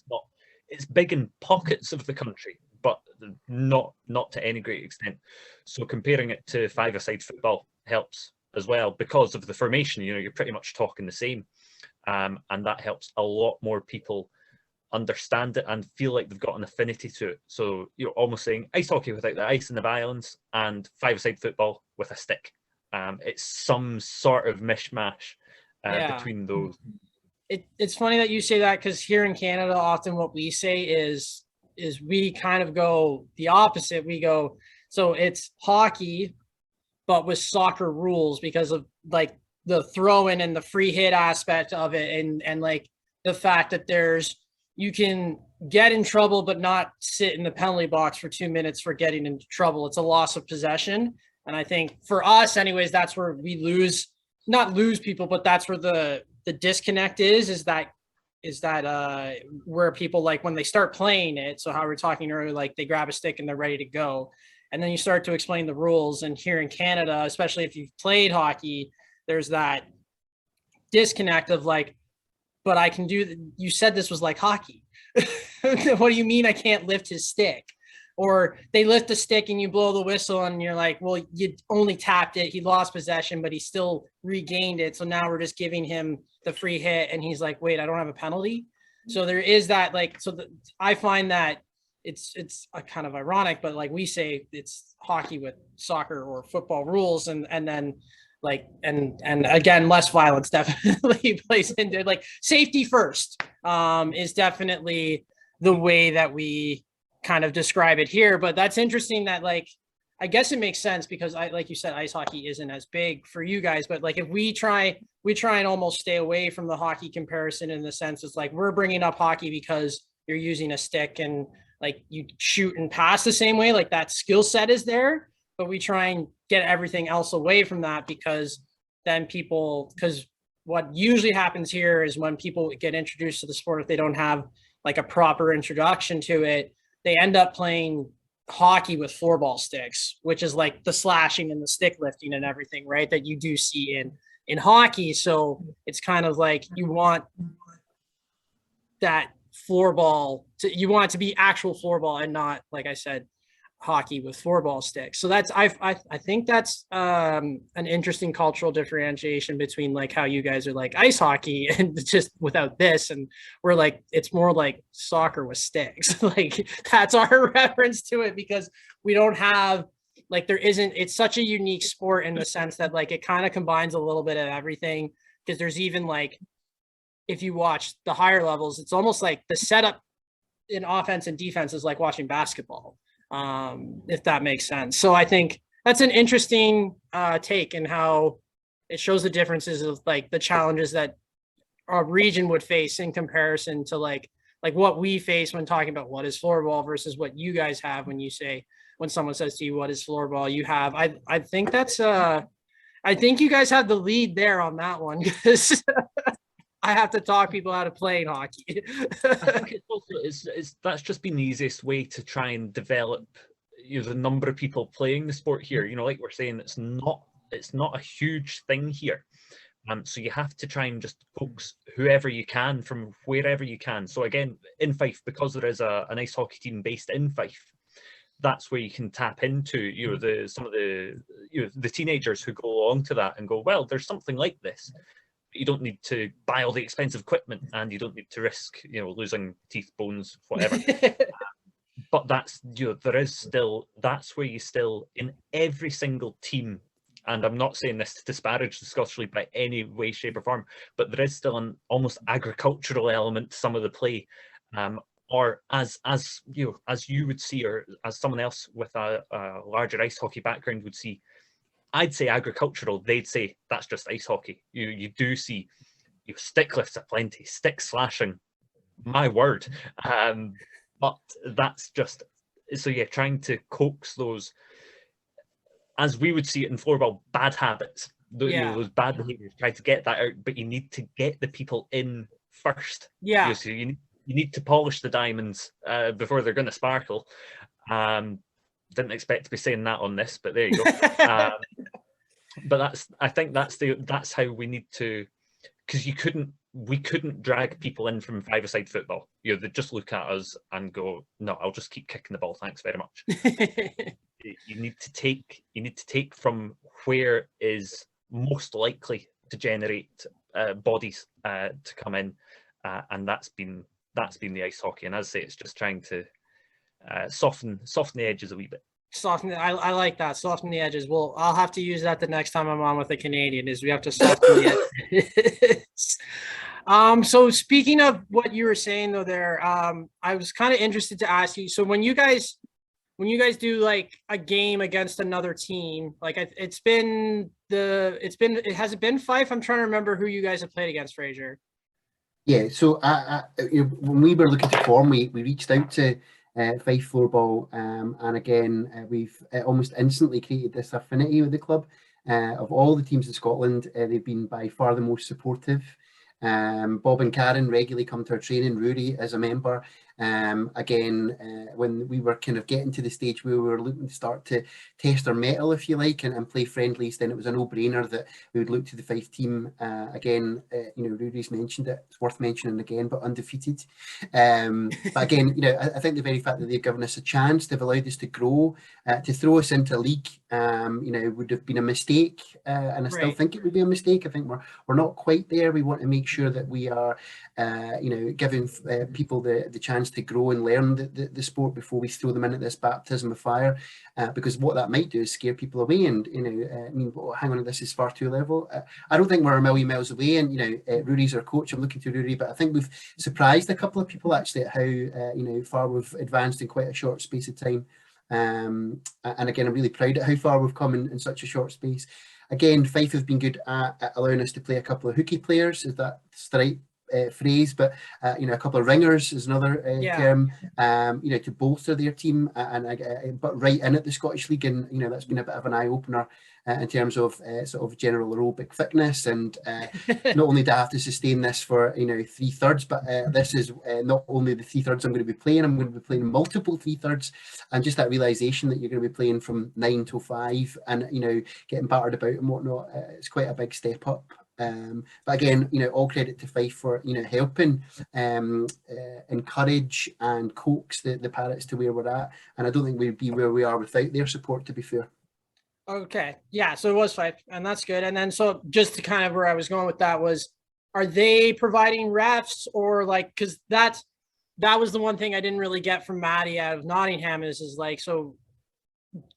It's big in pockets of the country, but not to any great extent. So comparing it to five-a-side football helps as well because of the formation. You're pretty much talking the same. And that helps a lot more people understand it and feel like they've got an affinity to it. So you're almost saying ice hockey without the ice and the violence, and five-a-side football with a stick. It's some sort of mishmash between those. it's funny that you say that, because here in Canada, often what we say is we kind of go the opposite. We go, so it's hockey, but with soccer rules, because of like the throw in and the free hit aspect of it, and like the fact that you can get in trouble but not sit in the penalty box for 2 minutes for getting into trouble. It's a loss of possession. And I think for us anyways, that's where we not lose people, but that's where the disconnect is that where people, like when they start playing it, so how we were talking earlier, like they grab a stick and they're ready to go. And then you start to explain the rules. And here in Canada, especially if you've played hockey, there's that disconnect of like, but I can you said this was like hockey. What do you mean I can't lift his stick? Or they lift the stick and you blow the whistle and you're like, well, you only tapped it. He lost possession, but he still regained it. So now we're just giving him the free hit. And he's like, wait, I don't have a penalty. So there is that, like, I find that it's kind of ironic, but like we say, it's hockey with soccer or football rules. And then like, and again, less violence definitely plays into, like, safety first is definitely the way that we kind of describe it here. But that's interesting that, like, I guess it makes sense because like you said, ice hockey isn't as big for you guys, but like if we try and almost stay away from the hockey comparison, in the sense it's like we're bringing up hockey because you're using a stick and like you shoot and pass the same way, like that skill set is there, but we try and get everything else away from that, because what usually happens here is when people get introduced to the sport, if they don't have like a proper introduction to it, they end up playing hockey with floorball sticks, which is like the slashing and the stick lifting and everything, right, that you do see in hockey. So it's kind of like you want that floorball you want it to be actual floorball and not, like I said, hockey with floorball sticks. So that's I think that's an interesting cultural differentiation between like how you guys are like ice hockey and just without this, and we're like it's more like soccer with sticks. Like that's our reference to it, because we don't have like it's such a unique sport in the sense that like it kind of combines a little bit of everything, because there's even like, if you watch the higher levels, it's almost like the setup in offense and defense is like watching basketball, if that makes sense. So I think that's an interesting take, and how it shows the differences of like the challenges that our region would face in comparison to like what we face when talking about what is floorball versus what you guys have when someone says to you, what is floorball? You have, I think that's I think you guys have the lead there on that one, because I have to talk people out of playing hockey. I think it's also that's just been the easiest way to try and develop the number of people playing the sport here. Like we're saying, it's not a huge thing here. So you have to try and just coax whoever you can from wherever you can. So again, in Fife, because there is an ice hockey team based in Fife, that's where you can tap into some of the teenagers who go along to that and go, well, there's something like this. You don't need to buy all the expensive equipment, and you don't need to risk losing teeth, bones, whatever. But that's that's where you still, in every single team, and I'm not saying this to disparage the Scottish League by any way, shape or form, but there is still an almost agricultural element to some of the play, or as you would see, or as someone else with a larger ice hockey background would see. I'd say agricultural, they'd say that's just ice hockey. You do see stick lifts aplenty, stick slashing, my word. But that's just, so yeah, trying to coax those, as we would see it in floorball, bad habits, those bad behaviors, try to get that out, but you need to get the people in first. Yeah. So you need to polish the diamonds before they're going to sparkle. Didn't expect to be saying that on this, but there you go. But I think that's how we need to, because we couldn't drag people in from five-a-side football. They just look at us and go, no, I'll just keep kicking the ball, thanks very much. you need to take from where is most likely to generate bodies to come in, and that's been the ice hockey. And as I say, it's just trying to soften the edges a wee bit. I like that, soften the edges. Well, I'll have to use that the next time I'm on with a Canadian, is we have to soften the edges. So speaking of what you were saying though there, I was kind of interested to ask you, so when you guys do like a game against another team, like it has it been Fife? I'm trying to remember who you guys have played against, Fraser. Yeah, so when we were looking to form, we reached out to Fife Floorball, and again, we've almost instantly created this affinity with the club. Of all the teams in Scotland, they've been by far the most supportive. Bob and Karen regularly come to our training. Rory is a member. Again, when we were kind of getting to the stage where we were looking to start to test our mettle, if you like, and play friendlies, then it was a no-brainer that we would look to the Fife team. Again, Rory's mentioned it. It's worth mentioning again, but undefeated. But again, I think the very fact that they've given us a chance, they've allowed us to grow, to throw us into a league, would have been a mistake, and I still think it would be a mistake. I think we're not quite there. We want to make sure that we are, giving people the chance to grow and learn the sport before we throw them into this baptism of fire, because what that might do is scare people away and hang on, this is far too level. I don't think we're a million miles away, and Rory's our coach. I'm looking to Rory, but I think we've surprised a couple of people actually at how far we've advanced in quite a short space of time. And again, I'm really proud at how far we've come in such a short space. Again, Fife have been good at allowing us to play a couple of hooky players, is that the right phrase, but a couple of ringers is another term, to bolster their team, but right in at the Scottish League, and that's been a bit of an eye-opener in terms of sort of general aerobic fitness, and not only do I have to sustain this for 3/3, but this is not only the 3/3 I'm going to be playing, I'm going to be playing multiple 3/3, and just that realisation that you're going to be playing from 9 till 5, and getting battered about and whatnot, it's quite a big step up. But again, all credit to Fife for helping encourage and coax the Parrots to where we're at, and I don't think we'd be where we are without their support, to be fair. Okay, yeah, so it was Fife, and that's good. And then so just to kind of where I was going with that was, are they providing refs, or like, because that was the one thing I didn't really get from Maddie out of Nottingham is like, so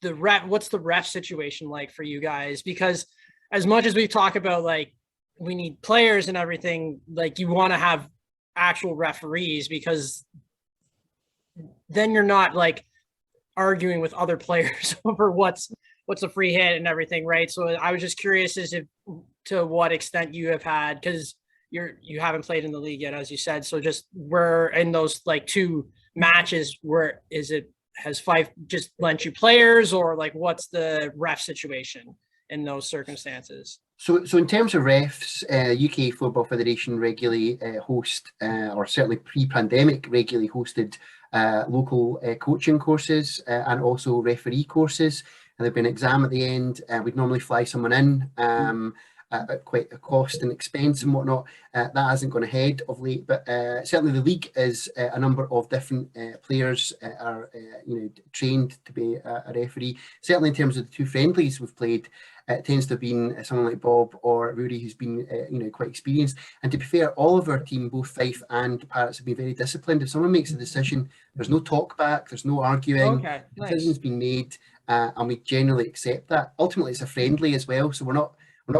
what's the ref situation like for you guys? Because as much as we talk about like we need players and everything, like you want to have actual referees, because then you're not like arguing with other players over what's a free hit and everything, right? So I was just curious as to what extent you have had, because you haven't played in the league yet, as you said. So just where in those like 2 matches, where has Fife just lent you players, or like what's the ref situation in those circumstances? So in terms of refs, UK Floorball Federation regularly host, or certainly pre-pandemic regularly hosted local coaching courses and also referee courses. And there'd be an exam at the end. We'd normally fly someone in at quite a cost and expense and whatnot. That hasn't gone ahead of late, but certainly the league is a number of different players are trained to be a referee. Certainly in terms of the 2 friendlies we've played, it tends to have been someone like Bob or Rory who's been quite experienced. And to be fair, all of our team, both Fife and Parrots, have been very disciplined. If someone makes a decision, there's no talk back, there's no arguing. Okay, the decision's been made, and we generally accept that. Ultimately, it's a friendly as well, so we're not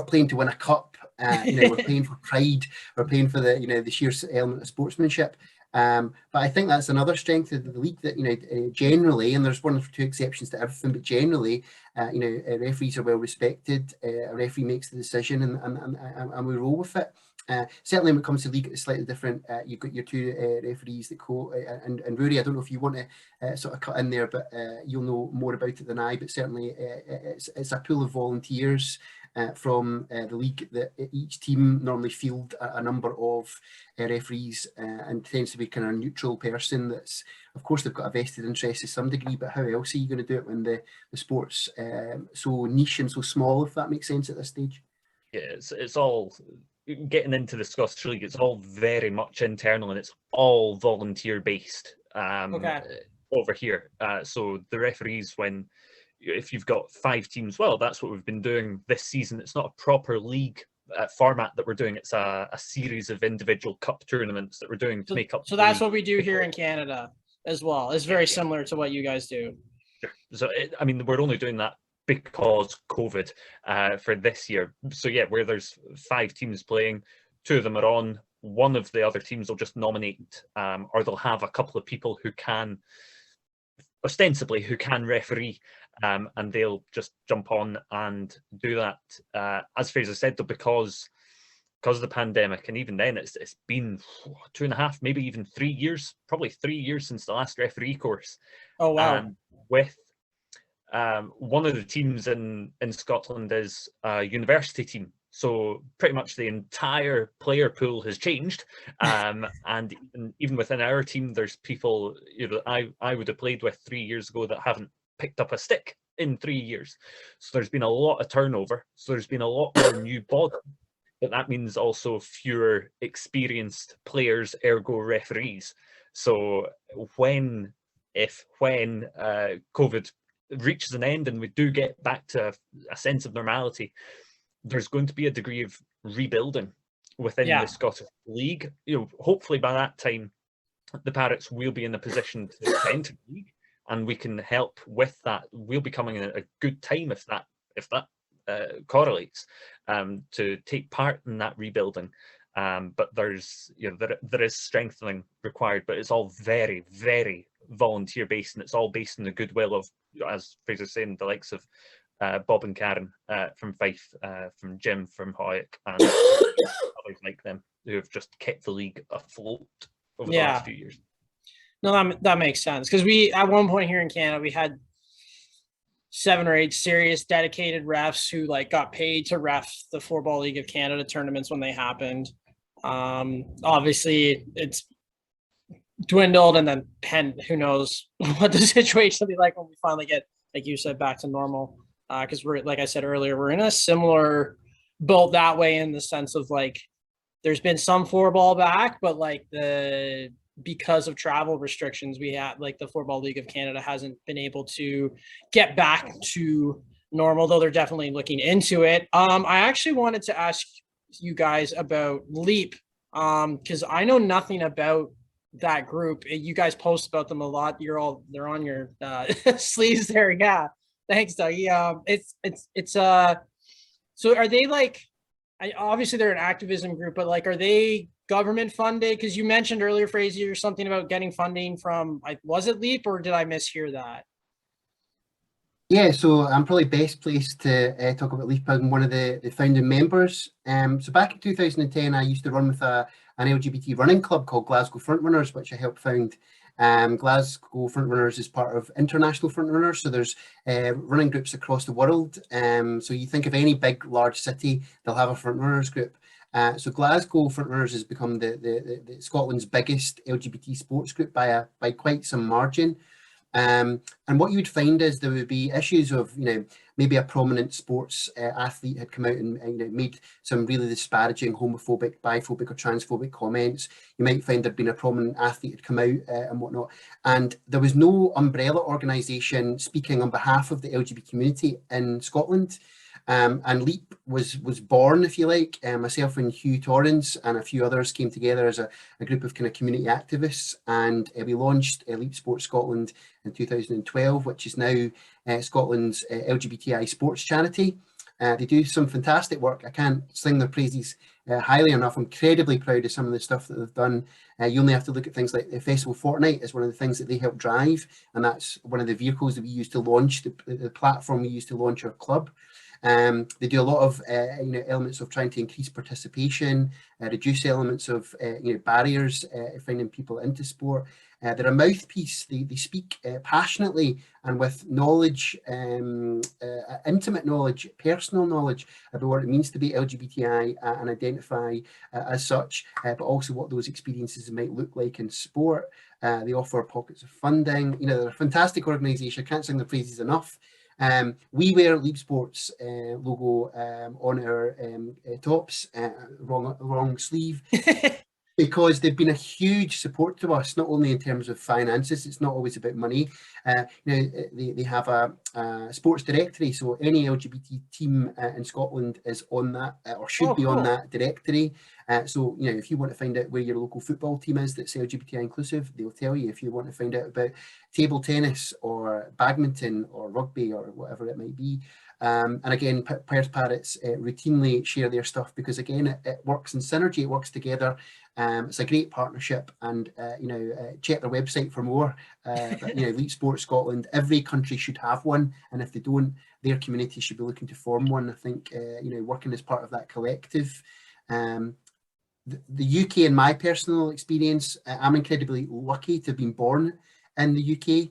playing to win a cup. We're playing for pride. We're playing for the sheer element of sportsmanship. But I think that's another strength of the league, that generally, and there's 1 or 2 exceptions to everything, but generally, referees are well respected. A referee makes the decision, and we roll with it. Certainly, when it comes to league, it's slightly different. You've got your 2 referees that and Rory, I don't know if you want to sort of cut in there, but you'll know more about it than I. But certainly, it's a pool of volunteers from the league, that each team normally field a number of referees, and tends to be kind of a neutral person that's, of course, they've got a vested interest to some degree, but how else are you going to do it when the sport's so niche and so small, if that makes sense at this stage? Yeah, it's all getting into the Scottish League. It's all very much internal, and it's all volunteer based over here. So the referees, if you've got 5 teams, well, that's what we've been doing this season. It's not a proper league format that we're doing. It's a series of individual cup tournaments that we're doing to make up. So that's what we do here in Canada as well. It's very similar to what you guys do. Sure. So we're only doing that because COVID for this year. So yeah, where there's 5 teams playing, 2 of them are on one of the other teams will just nominate, or they'll have a couple of people who can, ostensibly, who can referee, and they'll just jump on and do that. As Fraser said, though, because of the pandemic, and even then it's been 2.5, maybe even 3 years, probably 3 years since the last referee course. Oh, wow. And with one of the teams in Scotland is a university team. So pretty much the entire player pool has changed. And even within our team, there's people, you know, I would have played with 3 years ago that haven't picked up a stick in 3 years. So there's been a lot of turnover. So there's been a lot more new bodies. But that means also fewer experienced players, ergo referees. So when COVID reaches an end and we do get back to a sense of normality, there's going to be a degree of rebuilding within the Scottish League. You know, hopefully by that time, the Parrots will be in a position to enter the league, and we can help with that. We'll be coming in at a good time if that correlates, to take part in that rebuilding. But there's, you know, there is strengthening required, but it's all very, very volunteer based, and it's all based on the goodwill of, as Fraser's saying, the likes of Bob and Karen from Fife, from Jim from Hoyok, and others like them who have just kept the league afloat over the last few years. No, that makes sense, because we, at one point here in Canada, we had 7 or 8 serious dedicated refs who like got paid to ref the Floorball League of Canada tournaments when they happened. Obviously it's dwindled, and then who knows what the situation will be like when we finally get, like you said, back to normal. Because we're, like I said earlier, we're in a similar boat that way, in the sense of like there's been some floorball back, but like because of travel restrictions, we had, like, the Floorball League of Canada hasn't been able to get back to normal, though they're definitely looking into it. I actually wanted to ask you guys about Leap, because I know nothing about that group. You guys post about them a lot. They're on your sleeves there. Yeah. Thanks, Dougie. So are they like, obviously they're an activism group, but like, are they government funded? Because you mentioned earlier, Fraser, something about getting funding from, was it Leap, or did I mishear that? Yeah, so I'm probably best placed to talk about Leap. I'm one of the founding members. So back in 2010, I used to run with an LGBT running club called Glasgow Frontrunners, which I helped found. Glasgow Frontrunners is part of International Frontrunners, so there's running groups across the world. So you think of any big, large city, they'll have a Frontrunners group. So Glasgow Frontrunners has become the Scotland's biggest LGBT sports group by quite some margin. And what you would find is there would be issues of, you know, maybe a prominent sports athlete had come out and you know, made some really disparaging homophobic, biphobic or transphobic comments. You might find there'd been a prominent athlete had come out and whatnot, and there was no umbrella organisation speaking on behalf of the LGBT community in Scotland. And Leap was born, if you like. Myself and Hugh Torrance and a few others came together as a group of kind of community activists, and we launched Leap Sports Scotland in 2012, which is now Scotland's LGBTI sports charity. They do some fantastic work. I can't sing their praises highly enough. I'm incredibly proud of some of the stuff that they've done. You only have to look at things like the Festival Fortnight is one of the things that they help drive, and that's one of the vehicles that we use to launch, the platform we use to launch our club. They do a lot of elements of trying to increase participation, reduce elements of barriers, finding people into sport. They're a mouthpiece. They speak passionately and with knowledge, intimate knowledge, personal knowledge about what it means to be LGBTI and identify as such, but also what those experiences might look like in sport. They offer pockets of funding. You know, they're a fantastic organisation. I can't sing their praises enough. We wear Leap Sports logo on our tops, wrong sleeve, because they've been a huge support to us, not only in terms of finances. It's not always about money. They have a sports directory, so any LGBT team in Scotland is on that, or should be on that directory. So, you know, if you want to find out where your local football team is that's LGBTI inclusive, they'll tell you. If you want to find out about table tennis or badminton or rugby or whatever it might be. And again, Perth Parrots routinely share their stuff because, again, it works in synergy, it works together. It's a great partnership, and you know, check their website for more. But, you know, Elite Sports Scotland, every country should have one, and if they don't, their community should be looking to form one. I think, you know, working as part of that collective. The UK, in my personal experience, I'm incredibly lucky to have been born in the UK.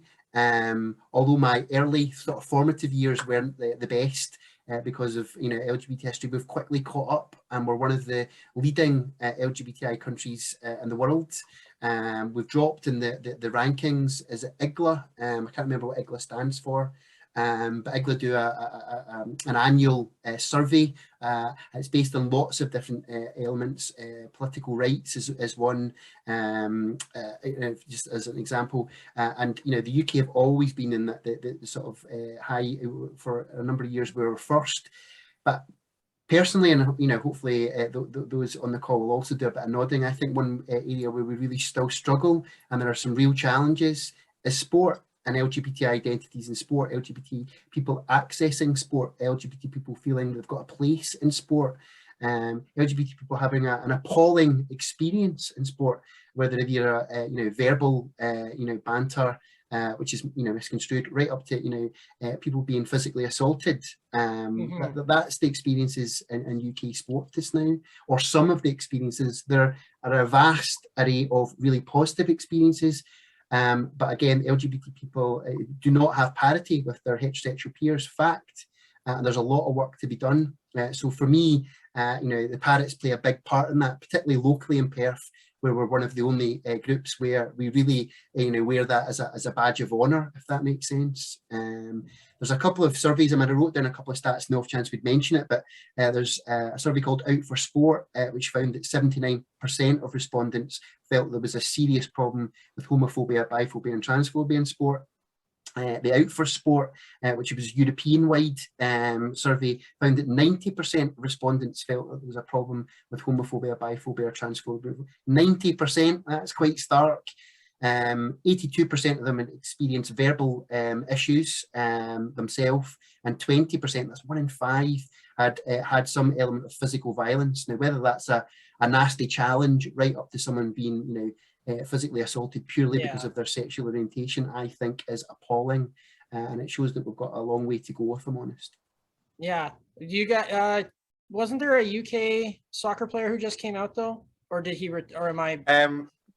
Although my early sort of formative years weren't the best because of, you know, LGBT history, we've quickly caught up, and we're one of the leading LGBTI countries in the world. We've dropped in the rankings. Is it IGLA? I can't remember what IGLA stands for. But IGLA do an annual survey. It's based on lots of different elements. Political rights is one, just as an example. And, you know, the UK have always been in the sort of high for a number of years. We were first. But personally, and, you know, hopefully those on the call will also do a bit of nodding, I think one area where we really still struggle, and there are some real challenges, is sport. And LGBT identities in sport, LGBT people accessing sport, LGBT people feeling they've got a place in sport, LGBT people having an appalling experience in sport, whether it's either you know, verbal you know, banter, which is, you know, misconstrued, right up to, you know, people being physically assaulted. That's the experiences in UK sport just now, or some of the experiences. There are a vast array of really positive experiences. But again, LGBT people do not have parity with their heterosexual peers, fact, and there's a lot of work to be done. So for me, you know, the Parrots play a big part in that, particularly locally in Perth, where we're one of the only groups where we really, you know, wear that as a badge of honour, if that makes sense. There's a couple of surveys. I mean, I wrote down a couple of stats, no chance we'd mention it, but there's a survey called Out for Sport, which found that 79% of respondents felt there was a serious problem with homophobia, biphobia and transphobia in sport. The Out for Sport, which was a European-wide survey, found that 90% of respondents felt that there was a problem with homophobia, biphobia or transphobia. 90%, that's quite stark. 82% of them experienced verbal issues themselves, and 20%, that's 1 in 5, had some element of physical violence. Now, whether that's a nasty challenge right up to someone being, you know, physically assaulted purely because of their sexual orientation, I think is appalling, and it shows that we've got a long way to go, if I'm honest. Yeah, you got wasn't there a UK soccer player who just came out though, or did he? Or am I?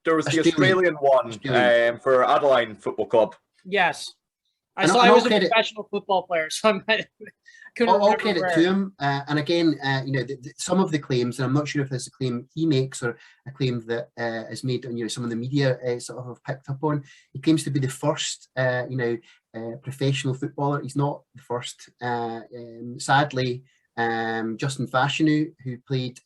There was the Australian one for Adeline Football Club. Yes, I And saw he was a credit, professional football player, so I couldn't all remember credit where. to him. And again, you know, some of the claims, and I'm not sure if this is a claim he makes or a claim that is made on, you know, some of the media sort of have picked up on. He claims to be the first, you know, professional footballer. He's not the first. Sadly, Justin Fashanu, who played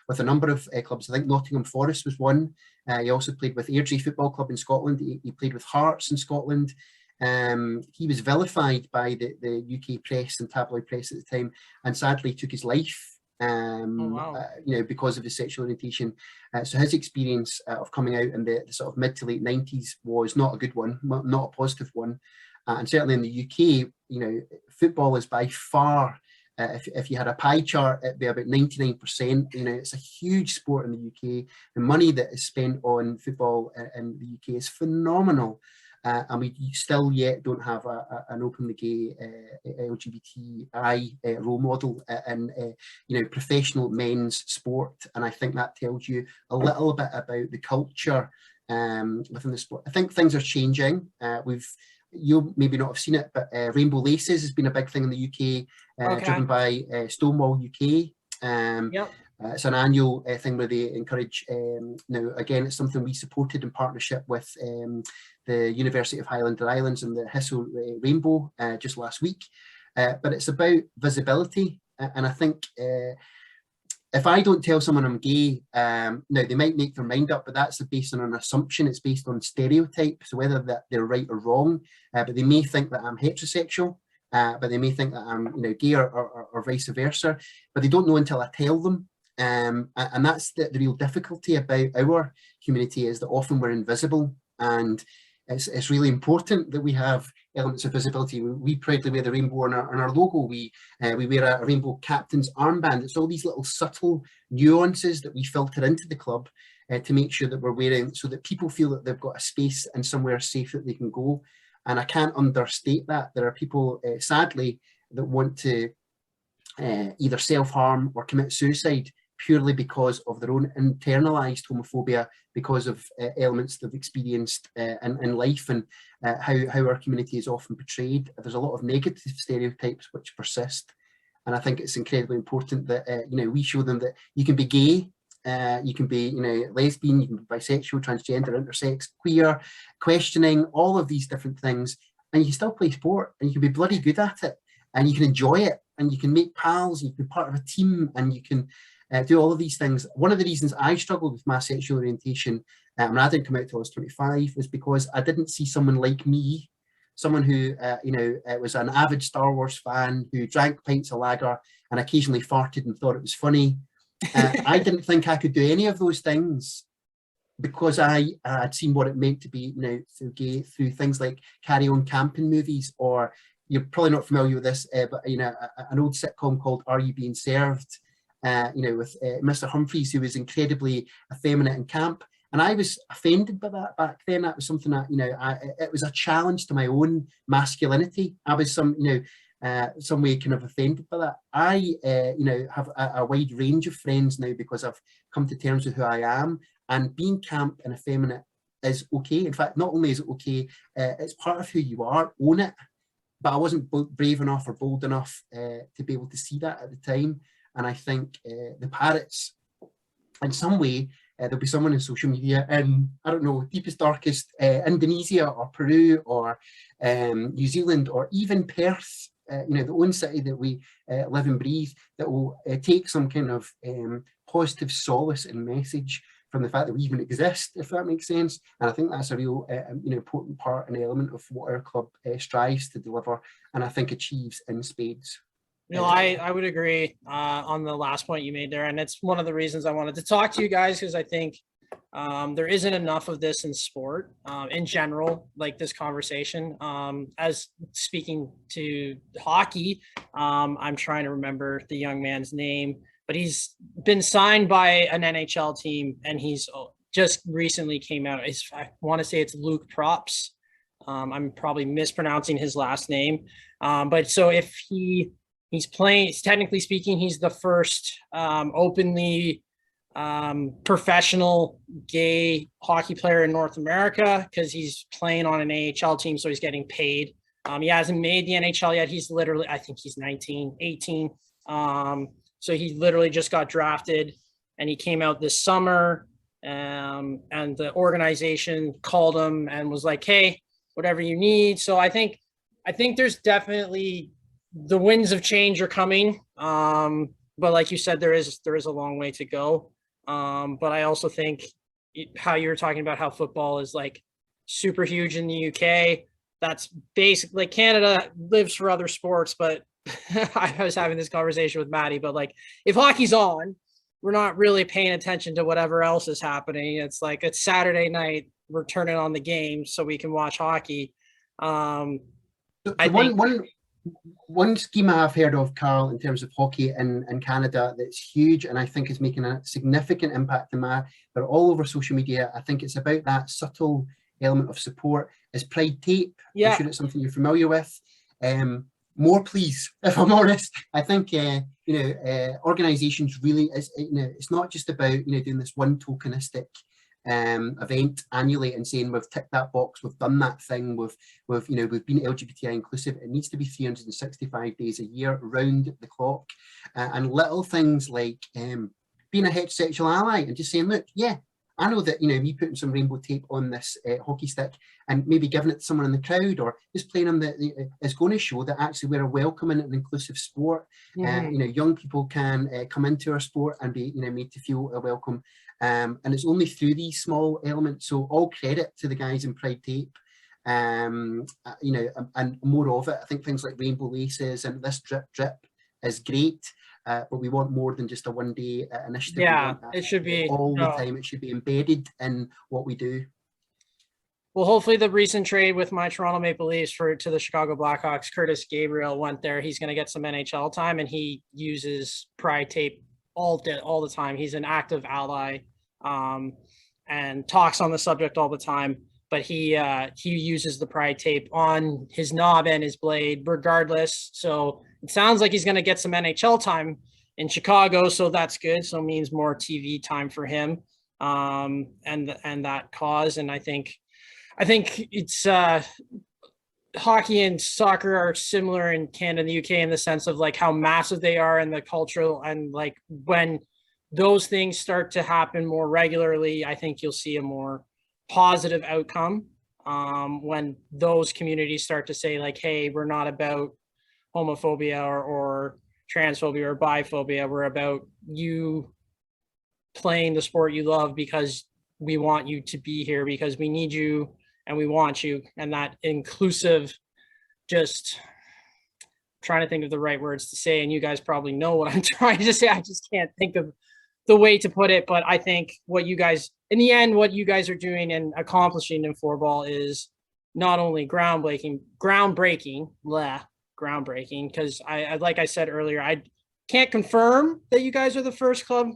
with a number of clubs, I think Nottingham Forest was one. He also played with Airdrie Football Club in Scotland. He played with Hearts in Scotland. He was vilified by the UK press and tabloid press at the time, and sadly took his life, you know, because of his sexual orientation. So his experience of coming out in the sort of mid to late 90s was not a good one, not a positive one. And certainly in the UK, you know, football is by far, if you had a pie chart, it'd be about 99%. You know, it's a huge sport in the UK. The money that is spent on football in the UK is phenomenal. And we still yet don't have an openly gay LGBTI role model in you know, professional men's sport, and I think that tells you a little bit about the culture within the sport. I think things are changing. You'll maybe not have seen it, but Rainbow Laces has been a big thing in the UK, driven by Snowball UK. It's an annual thing where they encourage, now again, it's something we supported in partnership with the University of Highland and Islands and the Hissle Rainbow just last week. But it's about visibility, and I think if I don't tell someone I'm gay, now they might make their mind up, but that's based on an assumption. It's based on stereotype, so whether that they're right or wrong, but they may think that I'm heterosexual, but they may think that I'm, you know, gay or vice versa, but they don't know until I tell them. And that's the real difficulty about our community, is that often we're invisible, and it's really important that we have elements of visibility. We proudly wear the rainbow on our logo. We wear a rainbow captain's armband. It's all these little subtle nuances that we filter into the club to make sure that we're wearing, so that people feel that they've got a space and somewhere safe that they can go. And I can't understate that. There are people, sadly, that want to either self-harm or commit suicide purely because of their own internalised homophobia, because of elements they've experienced in life, and how our community is often portrayed. There's a lot of negative stereotypes which persist, and I think it's incredibly important that we show them that you can be gay, you can be lesbian, you can be bisexual, transgender, intersex, queer, questioning, all of these different things, and you can still play sport, and you can be bloody good at it, and you can enjoy it, and you can make pals, and you can be part of a team, and you can do all of these things. One of the reasons I struggled with my sexual orientation when I didn't come out till I was 25 was because I didn't see someone like me, someone who was an avid Star Wars fan, who drank pints of lager and occasionally farted and thought it was funny. I didn't think I could do any of those things because I had seen what it meant to be gay through things like Carry On Camping movies, or you're probably not familiar with this, but an old sitcom called Are You Being Served? With Mr. Humphreys, who was incredibly effeminate in camp, and I was offended by that back then. That was something that it was a challenge to my own masculinity. I was some way kind of offended by that. I have a wide range of friends now because I've come to terms with who I am, and being camp and effeminate is okay. In fact, not only is it okay, it's part of who you are. Own it. But I wasn't brave enough or bold enough to be able to see that at the time. And I think the Parrots, in some way, there'll be someone in social media in, I don't know, deepest, darkest Indonesia or Peru or New Zealand or even Perth, the own city that we live and breathe, that will take some kind of positive solace and message from the fact that we even exist, if that makes sense. And I think that's a real important part and element of what our club strives to deliver, and I think achieves in spades. I would agree on the last point you made there. And it's one of the reasons I wanted to talk to you guys, because I think there isn't enough of this in sport in general, like this conversation. As speaking to hockey, I'm trying to remember the young man's name, but he's been signed by an NHL team, and he's just recently came out. I want to say it's Luke Props. I'm probably mispronouncing his last name. But so if he's playing, technically speaking, he's the first openly professional gay hockey player in North America, because he's playing on an AHL team, so he's getting paid. He hasn't made the NHL yet. He's literally, I think he's 19, 18. So he literally just got drafted, and he came out this summer, and the organization called him and was like, hey, whatever you need. So I think there's definitely, the winds of change are coming. But like you said, there is a long way to go. But I also think how you were talking about how football is like super huge in the UK. That's basically, Canada lives for other sports, but I was having this conversation with Maddie, but like if hockey's on, we're not really paying attention to whatever else is happening. It's like it's Saturday night, we're turning on the game so we can watch hockey. One scheme I've heard of, Carl, in terms of hockey in Canada that's huge, and I think is making a significant impact in they're all over social media. I think it's about that subtle element of support, is Pride Tape. Yeah. I'm sure it's something you're familiar with. More, please, if I'm honest. I think organizations really, it's not just about doing this one tokenistic event annually and saying we've ticked that box, we've done that thing, we've been LGBTI inclusive. It needs to be 365 days a year, round the clock, and little things like being a heterosexual ally and just saying, look, yeah, I know that me putting some rainbow tape on this hockey stick and maybe giving it to someone in the crowd or just playing on is going to show that actually we're a welcoming and inclusive sport. Young people can come into our sport and be made to feel welcome. And it's only through these small elements. So all credit to the guys in Pride Tape, and more of it. I think things like rainbow laces and this drip drip is great, but we want more than just a one-day initiative. We Yeah, want that it should be all the time. It should be embedded in what we do. Well, hopefully the recent trade with my Toronto Maple Leafs to the Chicago Blackhawks, Curtis Gabriel went there. He's going to get some NHL time, and he uses Pride tape all the time. He's an active ally, and talks on the subject all the time. But he uses the Pride tape on his knob and his blade regardless. So it sounds like he's going to get some NHL time in Chicago. So that's good. So it means more TV time for him, and that cause. And I think it's hockey and soccer are similar in Canada and the UK in the sense of like how massive they are and the cultural, and like when those things start to happen more regularly, I think you'll see a more positive outcome when those communities start to say like, hey, we're not about homophobia or transphobia or biphobia. We're about you playing the sport you love because we want you to be here, because we need you and we want you. And that inclusive, just trying to think of the right words to say, and you guys probably know what I'm trying to say. I just can't think of the way to put it, but I think what you guys are doing and accomplishing in floorball is not only groundbreaking, because I like I said earlier, I can't confirm that you guys are the first club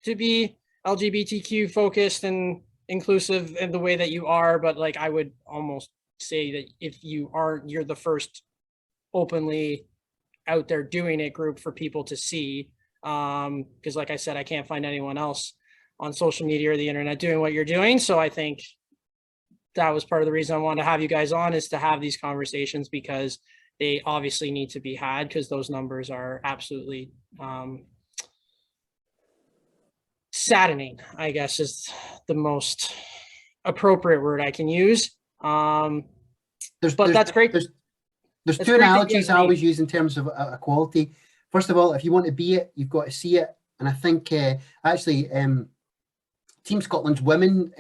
to be LGBTQ focused and inclusive in the way that you are, but like I would almost say that if you aren't, you're the first openly out there doing it group for people to see. Because like I said, I can't find anyone else on social media or the internet doing what you're doing. So I think that was part of the reason I wanted to have you guys on, is to have these conversations, because they obviously need to be had, because those numbers are absolutely saddening, I guess is the most appropriate word I can use. That's great. There's two analogies I always use in terms of equality. First of all, if you want to be it, you've got to see it. And I think actually Team Scotland's women,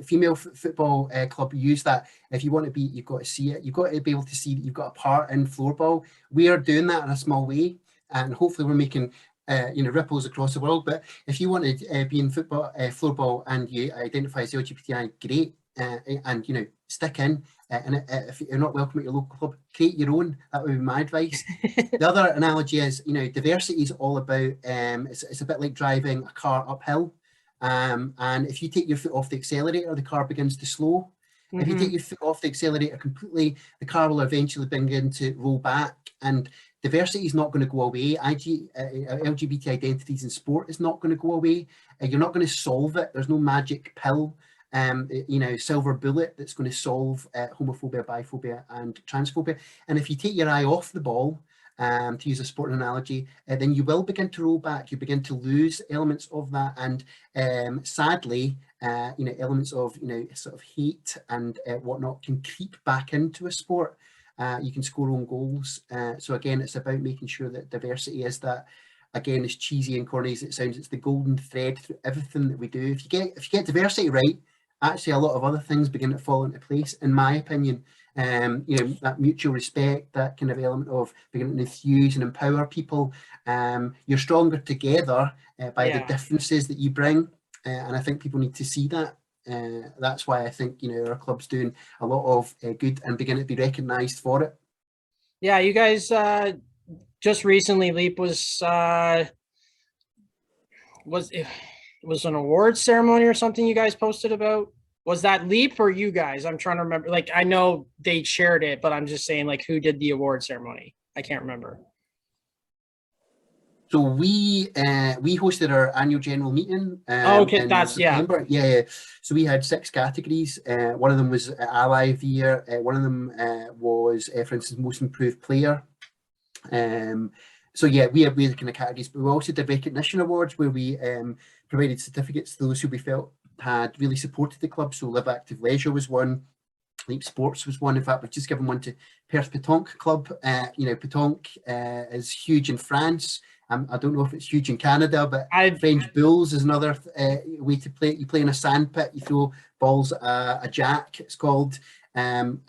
female football club use that. If you want to be, you've got to see it. You've got to be able to see that you've got a part in floorball. We are doing that in a small way, and hopefully we're making ripples across the world. But if you want to be in football, floorball, and you identify as LGBTI, great, and stick in. And if you're not welcome at your local club, create your own. That would be my advice. The other analogy is, diversity is all about, it's a bit like driving a car uphill. And if you take your foot off the accelerator, the car begins to slow. Mm-hmm. If you take your foot off the accelerator completely, the car will eventually begin to roll back. And diversity is not going to go away. LGBT identities in sport is not going to go away. You're not going to solve it. There's no magic pill. Silver bullet that's going to solve homophobia, biphobia, and transphobia. And if you take your eye off the ball, to use a sporting analogy, then you will begin to roll back. You begin to lose elements of that, and sadly, elements of sort of hate and whatnot can creep back into a sport. You can score own goals. So again, it's about making sure that diversity is that. Again, as cheesy and corny as it sounds, it's the golden thread through everything that we do. If you get diversity right, actually a lot of other things begin to fall into place, in my opinion. That mutual respect, that kind of element of beginning to enthuse and empower people. You're stronger together by the differences that you bring, and I think people need to see that. That's why I think our club's doing a lot of good and beginning to be recognised for it. Yeah, you guys just recently, Leap was an awards ceremony or something you guys posted about. Was that Leap or you guys? I'm trying to remember. Like, I know they shared it, but I'm just saying, like, who did the award ceremony? I can't remember. So we hosted our annual general meeting. Okay, that's September. Yeah. So we had 6 categories. One of them was Ally of the Year. One of them was, for instance, Most Improved Player. So yeah, we had the kind of categories, but we also did recognition awards where we provided certificates to those who we felt had really supported the club. So Live Active Leisure was one, Leap Sports was one. In fact, we've just given one to Perth Pétanque Club. Pétanque is huge in France. I don't know if it's huge in Canada, but French Bulls is another way to play it. You play in a sand pit, you throw balls at a jack, it's called. You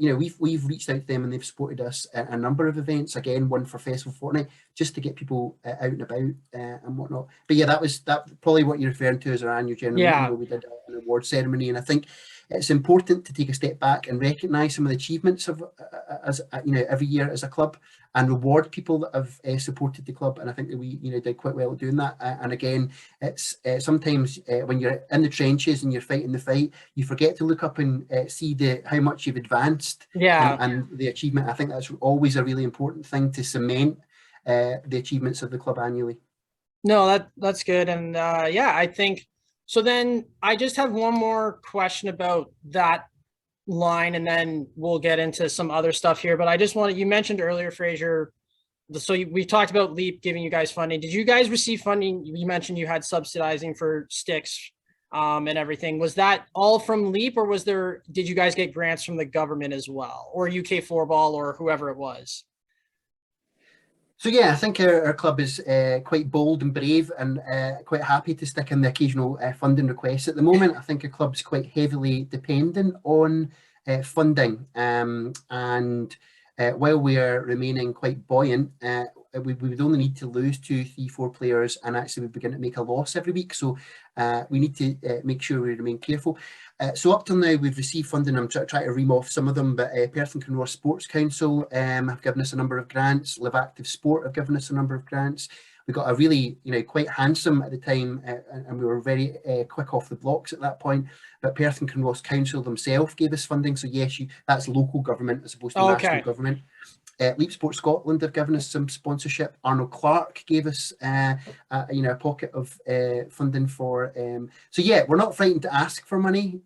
know, we've reached out to them and they've supported us at a number of events. Again, one for Festival Fortnight, just to get people out and about and whatnot. But yeah, that probably what you're referring to as our annual general meeting, where we did an award ceremony. And I think it's important to take a step back and recognise some of the achievements of as you know, every year as a club, and reward people that have supported the club. And I think that we, you know, did quite well at doing that. And again, it's sometimes when you're in the trenches and you're fighting the fight, you forget to look up and see how much you've advanced. And the achievement. I think that's always a really important thing to cement the achievements of the club annually. No, that's good. And yeah, I think so. Then I just have one more question about that line, and then we'll get into some other stuff here. But I just wanted, you mentioned earlier, Fraser, so we talked about LEAP giving you guys funding. Did you guys receive funding? You mentioned you had subsidizing for sticks and everything. Was that all from LEAP, or did you guys get grants from the government as well, or UK Floorball, or whoever it was? So yeah, I think our club is quite bold and brave, and quite happy to stick in the occasional funding requests. At the moment, I think our club's quite heavily dependent on funding, and while we are remaining quite buoyant, we would only need to lose 2, 3, 4 players, and actually we begin to make a loss every week. So we need to make sure we remain careful. So up till now, we've received funding. I'm trying to ream off some of them, but Perth and Kinross Sports Council have given us a number of grants. Live Active Sport have given us a number of grants. We got a really, you know, quite handsome at the time, and we were very quick off the blocks at that point. But Perth and Kinross Council themselves gave us funding. So yes, that's local government as opposed to national government. Leap Sport Scotland have given us some sponsorship. Arnold Clark gave us, you know, a pocket of funding for. So yeah, we're not frightened to ask for money.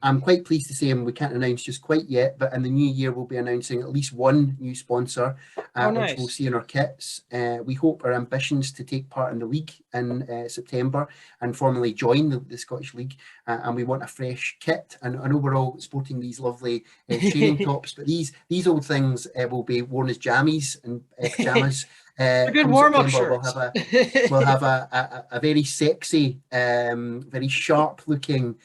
I'm quite pleased to say, and we can't announce just quite yet, but in the new year we'll be announcing at least one new sponsor, which we'll see in our kits. We hope our ambitions to take part in the league in September and formally join the Scottish League, and we want a fresh kit. And I know we're all sporting these lovely training tops, but these old things will be worn as jammies and pajamas. Good warm-up shirts. We'll have a very sexy, very sharp-looking,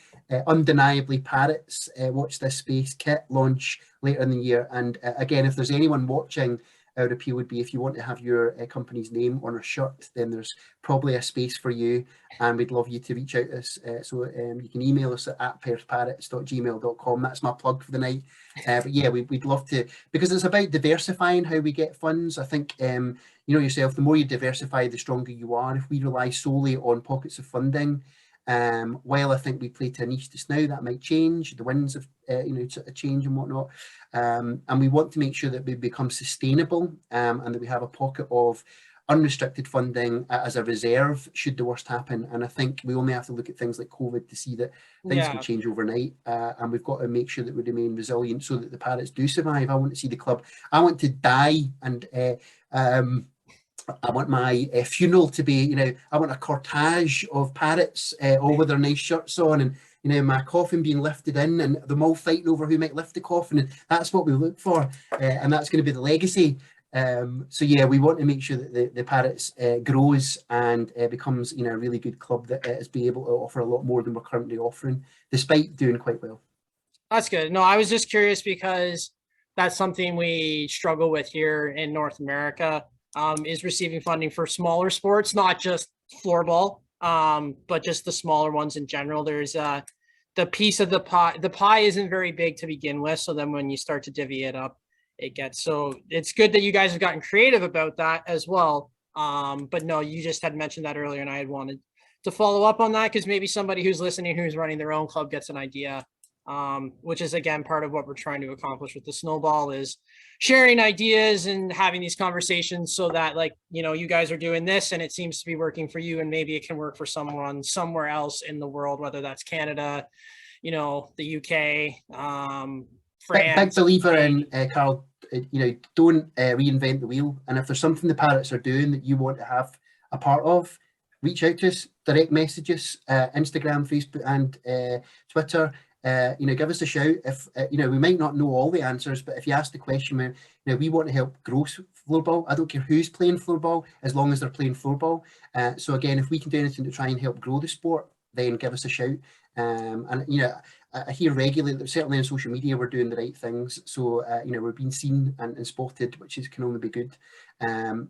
undeniably Parrots Watch This Space kit launch later in the year. And again, if there's anyone watching, our appeal would be, if you want to have your company's name on a shirt, then there's probably a space for you, and we'd love you to reach out to us. So you can email us at perthparrots@gmail.com. That's my plug for the night. But yeah, we'd love to, because it's about diversifying how we get funds. I think you know yourself, the more you diversify, the stronger you are. If we rely solely on pockets of funding, while I think we play to a niche just now, that might change. The winds of you know, sort of change and whatnot, and we want to make sure that we become sustainable, and that we have a pocket of unrestricted funding as a reserve should the worst happen. And I think we only have to look at things like COVID to see that things can change overnight, and we've got to make sure that we remain resilient so that the Parrots do survive. I want to see the club, I want to die, and I want my funeral to be, you know, I want a cortege of Parrots all with their nice shirts on, and, you know, my coffin being lifted in, and them all fighting over who might lift the coffin. And that's what we look for, and that's going to be the legacy. So yeah, we want to make sure that the Parrots grows and becomes, you know, a really good club that is be able to offer a lot more than we're currently offering, despite doing quite well. That's good. No, I was just curious because that's something we struggle with here in North America. Is receiving funding for smaller sports, not just floorball, but just the smaller ones in general. There's the piece of the pie isn't very big to begin with. So then when you start to divvy it up, it gets, so it's good that you guys have gotten creative about that as well. But no, you just had mentioned that earlier, and I had wanted to follow up on that because maybe somebody who's listening, who's running their own club, gets an idea, which is again part of what we're trying to accomplish with the Snowball, is sharing ideas and having these conversations so that, like, you know, you guys are doing this and it seems to be working for you, and maybe it can work for someone somewhere else in the world, whether that's Canada, you know, the UK, France. Big believer in, Carl, you know, don't reinvent the wheel. And if there's something the Parrots are doing that you want to have a part of, reach out to us, direct messages, Instagram, Facebook, and Twitter. You know, give us a shout. If you know, we might not know all the answers, but if you ask the question, you know, we want to help grow floorball. I don't care who's playing floorball, as long as they're playing floorball. So again, if we can do anything to try and help grow the sport, then give us a shout. And you know, I hear regularly that certainly on social media we're doing the right things. So, we're being seen and spotted, which can only be good.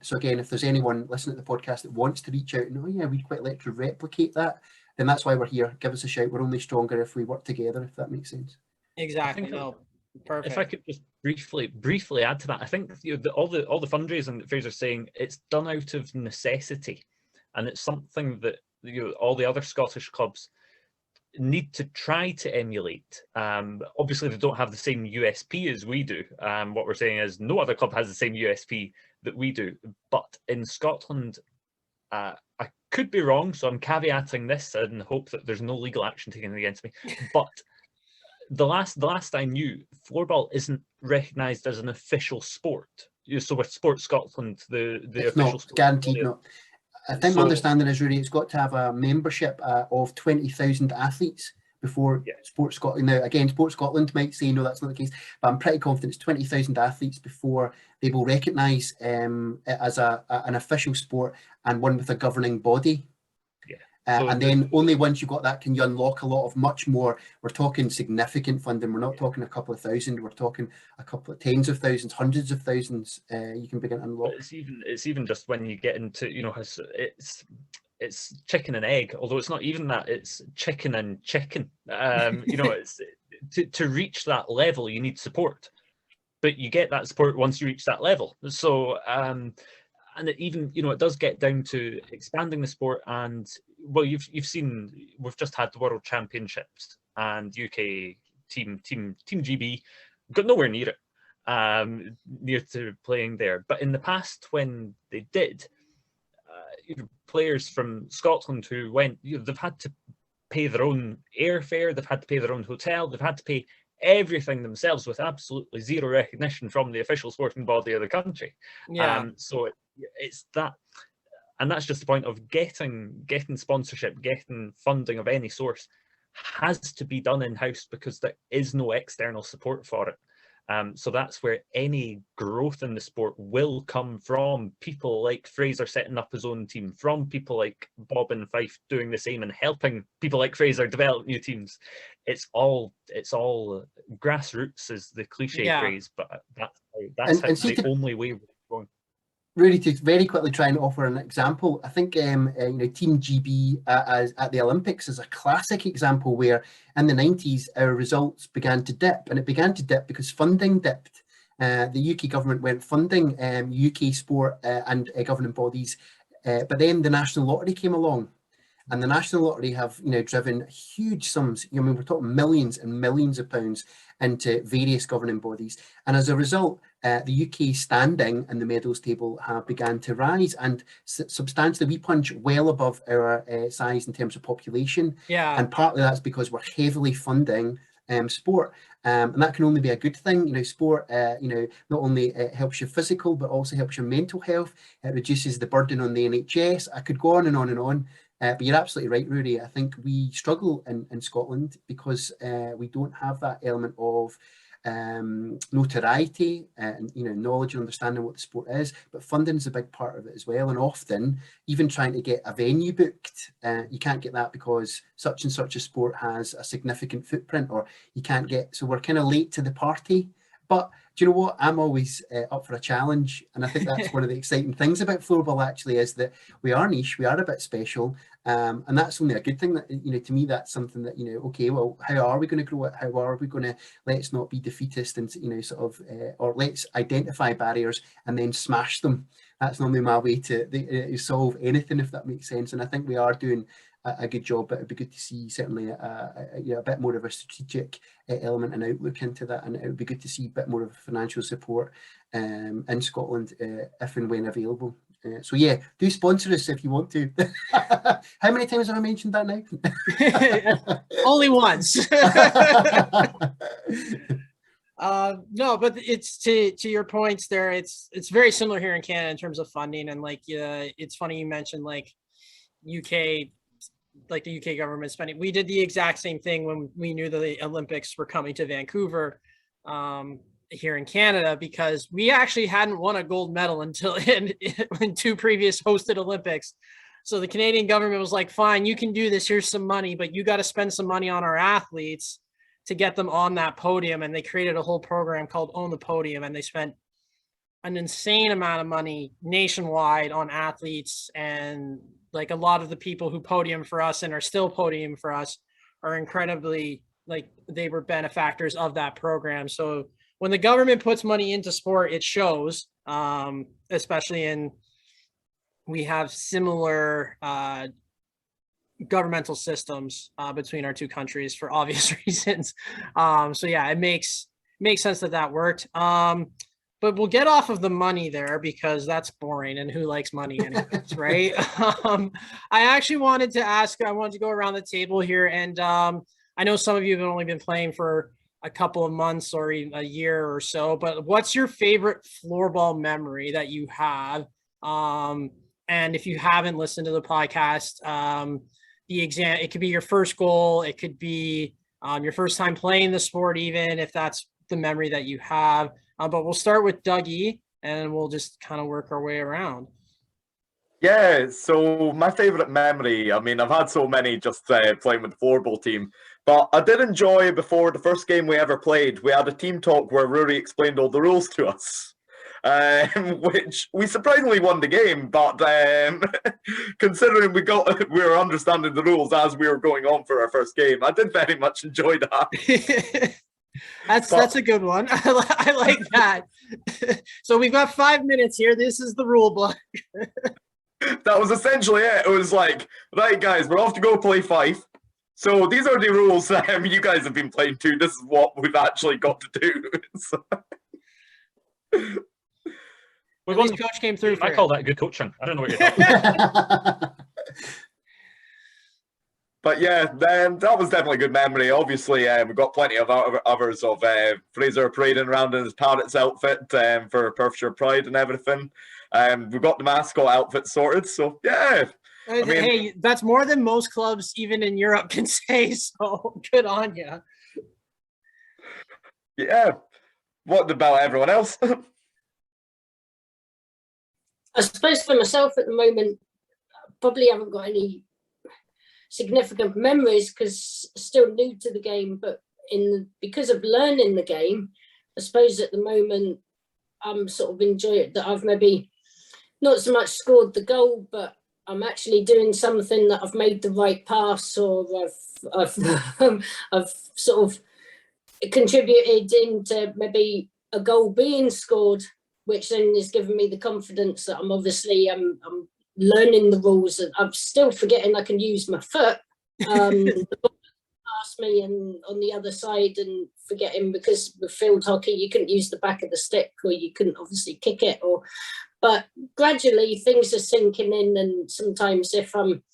So again, if there's anyone listening to the podcast that wants to reach out and, oh yeah, we'd quite like to replicate that, then that's why we're here. Give us a shout. We're only stronger if we work together, if that makes sense. Exactly. No, perfect. If I could just briefly add to that, I think all the fundraising that Fraser's saying, it's done out of necessity, and it's something that all the other Scottish clubs need to try to emulate. Obviously, they don't have the same USP as we do. What we're saying is no other club has the same USP that we do. But in Scotland, I could be wrong, so I'm caveating this in the hope that there's no legal action taken against me. But the last I knew, floorball isn't recognised as an official sport. So with Sport Scotland, the It's official not sport, guaranteed. Not. I think my So- understanding is, Rudy, it's got to have a membership of 20,000 athletes before Yeah. Sport Scotland. Now, again, Sport Scotland might say no, that's not the case, but I'm pretty confident it's 20,000 athletes before they will recognise it as an official sport and one with a governing body. Yeah. So And then only once you've got that can you unlock a lot of much more. We're talking significant funding. We're not talking a couple of thousand. We're talking a couple of tens of thousands, hundreds of thousands. You can begin to unlock. But it's even just when you get into it's chicken and egg, although it's not even that, it's chicken and chicken. It's to reach that level you need support, but you get that support once you reach that level. So and it does get down to expanding the sport. And well, you've seen, we've just had the World Championships, and UK team GB got nowhere near it, near to playing there. But in the past, when they did, players from Scotland who went, they've had to pay their own airfare, they've had to pay their own hotel, they've had to pay everything themselves with absolutely zero recognition from the official sporting body of the country. Yeah. So it's that, and that's just the point of getting sponsorship, getting funding of any source has to be done in-house, because there is no external support for it. So that's where any growth in the sport will come from people like Fraser setting up his own team, from people like Bob and Fife doing the same and helping people like Fraser develop new teams. It's all grassroots is the cliche phrase, but that's the only way we're going. Really, to very quickly try and offer an example, I think Team GB at the Olympics is a classic example where in the 90s our results began to dip, and it began to dip because funding dipped. The UK government weren't funding UK sport and governing bodies, but then the National Lottery came along, and the National Lottery have driven huge sums. We're talking millions and millions of pounds into various governing bodies, and as a result, the UK standing in the medals table have began to rise, and substantially we punch well above our size in terms of population. Yeah. And partly that's because we're heavily funding sport, and that can only be a good thing. Sport not only helps your physical but also helps your mental health. It reduces the burden on the NHS. I could go on and on and on. But you're absolutely right, Rudy. I think we struggle in Scotland because we don't have that element of notoriety and knowledge and understanding what the sport is. But funding is a big part of it as well. And often, even trying to get a venue booked, you can't get that because such and such a sport has a significant footprint, or you can't get. So we're kind of late to the party. But do you know what? I'm always up for a challenge, and I think that's one of the exciting things about floorball. Actually, is that we are niche, we are a bit special, and that's only a good thing. That to me, that's something that okay, well, how are we going to grow it? How are we going to let's not be defeatist and or let's identify barriers and then smash them. That's normally my way to solve anything, if that makes sense. And I think we are doing a good job, but it'd be good to see certainly a bit more of a strategic element and outlook into that, and it would be good to see a bit more of financial support in Scotland if and when available. So yeah, do sponsor us if you want to. How many times have I mentioned that now? Only once. No, but it's to your points there. It's very similar here in Canada in terms of funding, and it's funny you mentioned UK. Like the UK government spending. We did the exact same thing when we knew that the Olympics were coming to Vancouver here in Canada, because we actually hadn't won a gold medal until in 2 previous hosted Olympics. So the Canadian government was like, fine, you can do this. Here's some money, but you got to spend some money on our athletes. to get them on that podium. And they created a whole program called Own the Podium, and they spent an insane amount of money nationwide on athletes. And like a lot of the people who podium for us and are still podium for us are incredibly, like, they were benefactors of that program. So when the government puts money into sport, it shows, especially in, we have similar governmental systems between our two countries for obvious reasons. So yeah, it makes sense that worked. But we'll get off of the money there because that's boring, and who likes money anyways, right? I actually wanted to ask, I wanted to go around the table here, and I know some of you have only been playing for a couple of months or even a year or so, but what's your favorite floorball memory that you have? And if you haven't listened to the podcast, it could be your first goal, it could be your first time playing the sport, even if that's the memory that you have. But we'll start with Dougie, and we'll just kind of work our way around. Yeah, so my favourite memory, I mean, I've had so many just playing with the floorball team, but I did enjoy, before the first game we ever played, we had a team talk where Rory explained all the rules to us, which we surprisingly won the game, but considering we were understanding the rules as we were going on for our first game, I did very much enjoy that. That's a good one. I like that. So we've got 5 minutes here. This is the rule book. That was essentially it. It was like, right, guys, we're off to go play Fife. So these are the rules you guys have been playing too. This is what we've actually got to do. At least coach came through. I call that good coaching. I don't know what you're talking about. But yeah, then that was definitely a good memory. Obviously, we've got plenty of others of Fraser parading around in his Parrots outfit for Perthshire Pride and everything. We've got the mascot outfit sorted, so yeah. I mean, hey, that's more than most clubs, even in Europe, can say. So good on you. Yeah. What about everyone else? I suppose for myself at the moment, I probably haven't got any significant memories because still new to the game, but because of learning the game, I suppose at the moment I'm sort of enjoying it, that I've maybe not so much scored the goal, but I'm actually doing something that I've made the right pass, or I've sort of contributed into maybe a goal being scored, which then has given me the confidence that I'm obviously I'm learning the rules, and I'm still forgetting I can use my foot. The ball passed me and on the other side, and forgetting, because with field hockey you couldn't use the back of the stick, or you couldn't obviously kick it, but gradually things are sinking in, and sometimes if I'm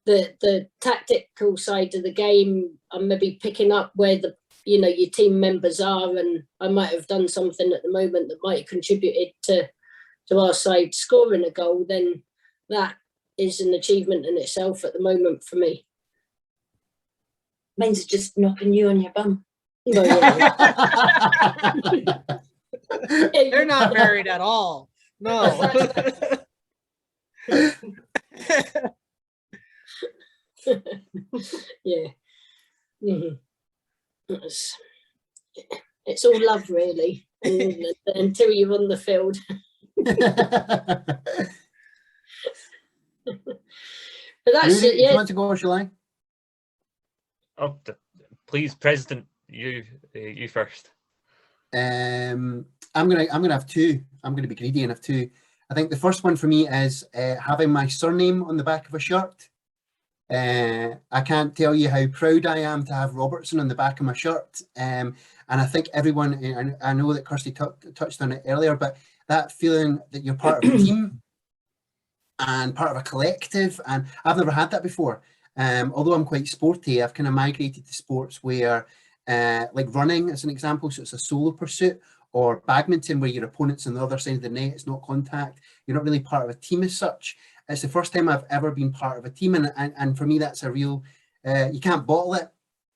the tactical side of the game, I'm maybe picking up where your team members are, and I might have done something at the moment that might have contributed to our side scoring a goal, then that is an achievement in itself at the moment for me. Mine's just knocking you on your bum. Well, yeah. They're not married at all. No. Yeah. Mm-hmm. It's all love, really, until you're on the field. But that's Rudy, it. do you Yeah. want to go, shall I? Oh, please, President, you first. I'm gonna have two. I'm gonna be greedy and have two. I think the first one for me is having my surname on the back of a shirt. I can't tell you how proud I am to have Robertson on the back of my shirt. And I think everyone, I know that Kirsty touched on it earlier, but that feeling that you're part of a team and part of a collective, and I've never had that before. Although I'm quite sporty, I've kind of migrated to sports where, like running as an example, so it's a solo pursuit, or badminton where your opponent's on the other side of the net, it's not contact, you're not really part of a team as such. It's the first time I've ever been part of a team, and for me that's a real, you can't bottle it.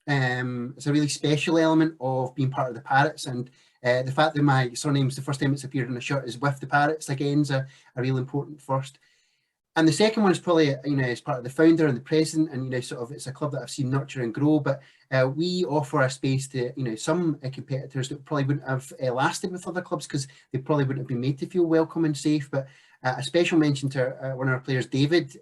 It's a really special element of being part of the Parrots, and the fact that my surname's the first time it's appeared on a shirt is with the Parrots again is a real important first. And the second one is probably, as part of the founder and the president, and, sort of it's a club that I've seen nurture and grow, but we offer a space to, some competitors that probably wouldn't have lasted with other clubs because they probably wouldn't have been made to feel welcome and safe. But a special mention to one of our players, David.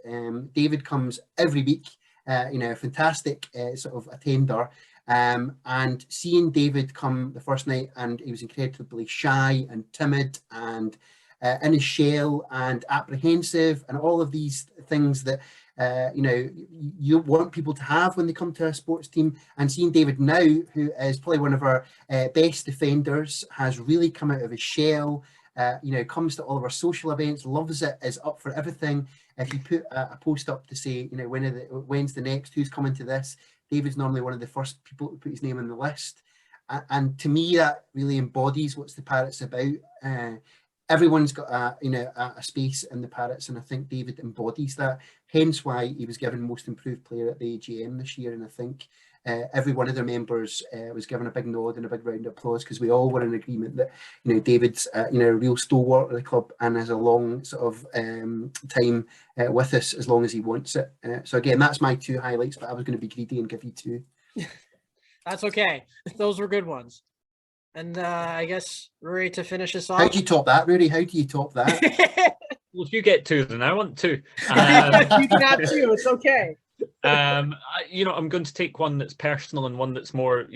David comes every week, a fantastic sort of attender. And seeing David come the first night, and he was incredibly shy and timid and in his shell and apprehensive and all of these things that you want people to have when they come to a sports team. And seeing David now, who is probably one of our best defenders, has really come out of his shell, comes to all of our social events, loves it, is up for everything. If you put a post up to say, when's the next, who's coming to this, David's normally one of the first people to put his name on the list. And to me, that really embodies what's the Parrots about. Everyone's got a space in the Parrots, and I think David embodies that. Hence why he was given Most Improved Player at the AGM this year, and I think every one of their members was given a big nod and a big round of applause, because we all were in agreement that David's a real stalwart of the club and has a long sort of time with us as long as he wants it. So again, that's my two highlights, but I was going to be greedy and give you two. That's okay. Those were good ones. And I guess we're ready to finish this off. How do you top that, Rudy? How do you top that? Well, if you get two, then I want two. You can have two. It's okay. I'm going to take one that's personal and one that's more,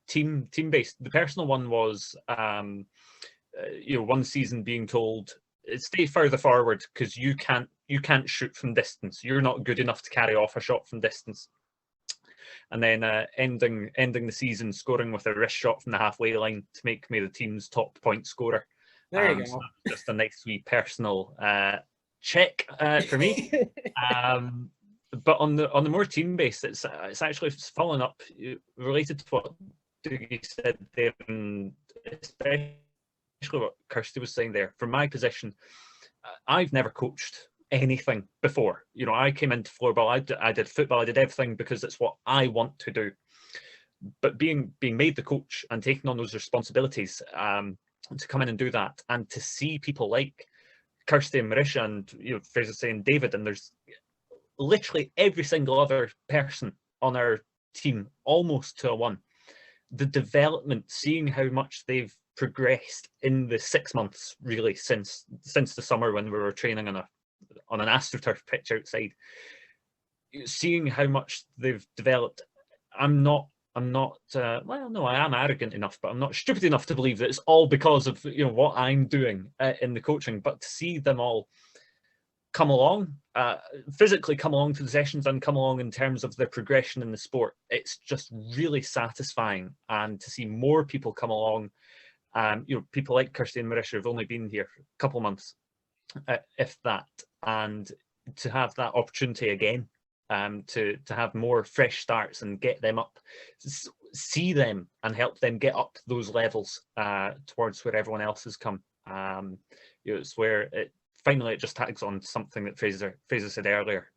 team based. The personal one was, one season being told, stay further forward because you can't shoot from distance. You're not good enough to carry off a shot from distance. And then ending the season scoring with a wrist shot from the halfway line to make me the team's top point scorer. There you go. So just a nice wee personal check for me. But on the more team based, it's actually following up related to what Dougie said there, and especially what Kirsty was saying there. From my position, I've never coached anything before. I came into Floorball, I did football, I did everything because it's what I want to do. But being made the coach and taking on those responsibilities, to come in and do that, and to see people like Kirsty and Marisha and Fraser saying David, and there's literally every single other person on our team, almost to a one. The development, seeing how much they've progressed in the 6 months really since the summer when we were training on an AstroTurf pitch outside, seeing how much they've developed. I am arrogant enough, but I'm not stupid enough to believe that it's all because of what I'm doing in the coaching. But to see them all come along, physically come along to the sessions and come along in terms of their progression in the sport, it's just really satisfying. And to see more people come along, people like Kirsty and Marisha have only been here for a couple of months, if that, and to have that opportunity again, to have more fresh starts and get them up, see them and help them get up those levels towards where everyone else has come. It's where it just tags on something that Fraser said earlier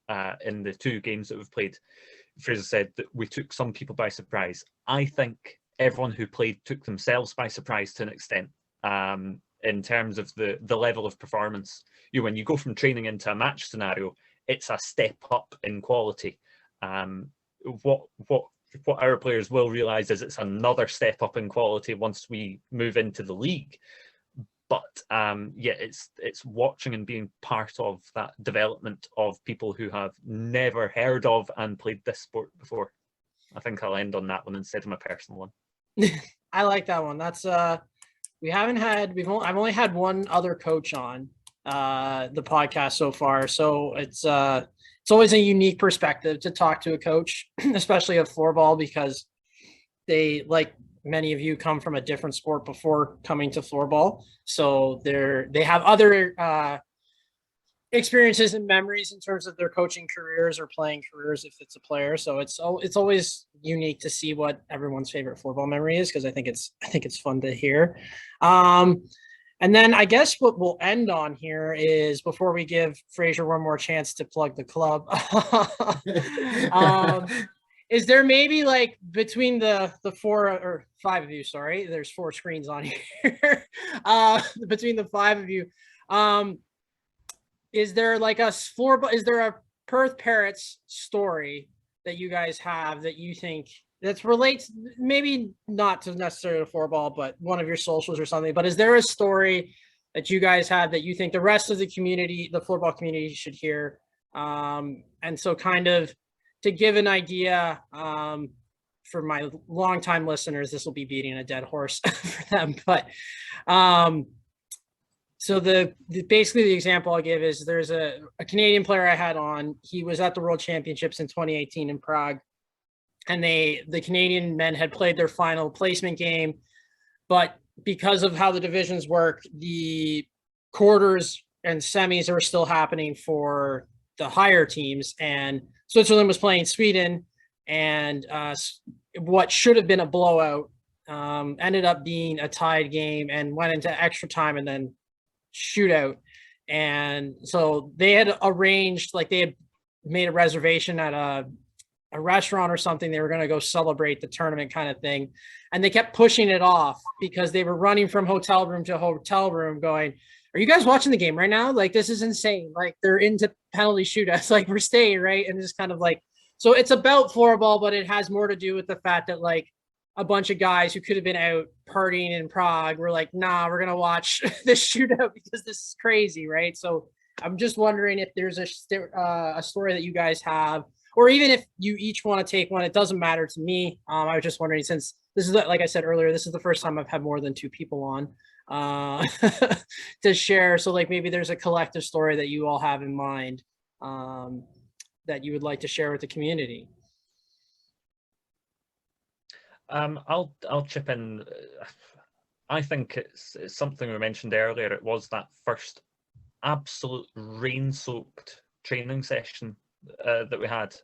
in the two games that we've played. Fraser said that we took some people by surprise. I think everyone who played took themselves by surprise to an extent. In terms of the level of performance, when you go from training into a match scenario, it's a step up in quality. What our players will realise is it's another step up in quality once we move into the league. But it's watching and being part of that development of people who have never heard of and played this sport before. I think I'll end on that one instead of my personal one. I like that one. That's I've only had one other coach on the podcast so far, so it's always a unique perspective to talk to a coach, especially of floorball, because they, like many of you, come from a different sport before coming to floorball, so they have other experiences and memories in terms of their coaching careers or playing careers if it's a player. So it's always unique to see what everyone's favorite floorball memory is, because I think it's fun to hear. And then I guess what we'll end on here is, before we give Fraser one more chance to plug the club, is there maybe, like, between the 4 or 5 of you, sorry, there's 4 screens on here, between the 5 of you, is there like is there a Perth Parrots story that you guys have that you think that relates, maybe not to necessarily to floorball, but one of your socials or something, but is there a story that you guys have that you think the rest of the community, the floorball community, should hear? And so kind of to give an idea, for my longtime listeners, this will be beating a dead horse for them, but so basically the example I'll give is there's a Canadian player I had on. He was at the World Championships in 2018 in Prague, and the Canadian men had played their final placement game, but because of how the divisions work, the quarters and semis are still happening for the higher teams, and Switzerland was playing Sweden, and what should have been a blowout ended up being a tied game and went into extra time and then shootout. And so they had arranged, like they had made a reservation at a restaurant or something. They were going to go celebrate the tournament kind of thing, and they kept pushing it off because they were running from hotel room to hotel room going, are you guys watching the game right now? Like, this is insane. Like, they're into penalty shootouts. Like, we're staying, right? And just kind of like, so it's about floorball, but it has more to do with the fact that like a bunch of guys who could have been out partying in Prague were like, nah, we're going to watch this shootout because this is crazy, right? So I'm just wondering if there's a story that you guys have, or even if you each want to take one. It doesn't matter to me. I was just wondering, since this is, like I said earlier, this is the first time I've had more than 2 people on to share. So like maybe there's a collective story that you all have in mind that you would like to share with the community. I'll chip in. I think it's something we mentioned earlier. It was that first absolute rain-soaked training session that we had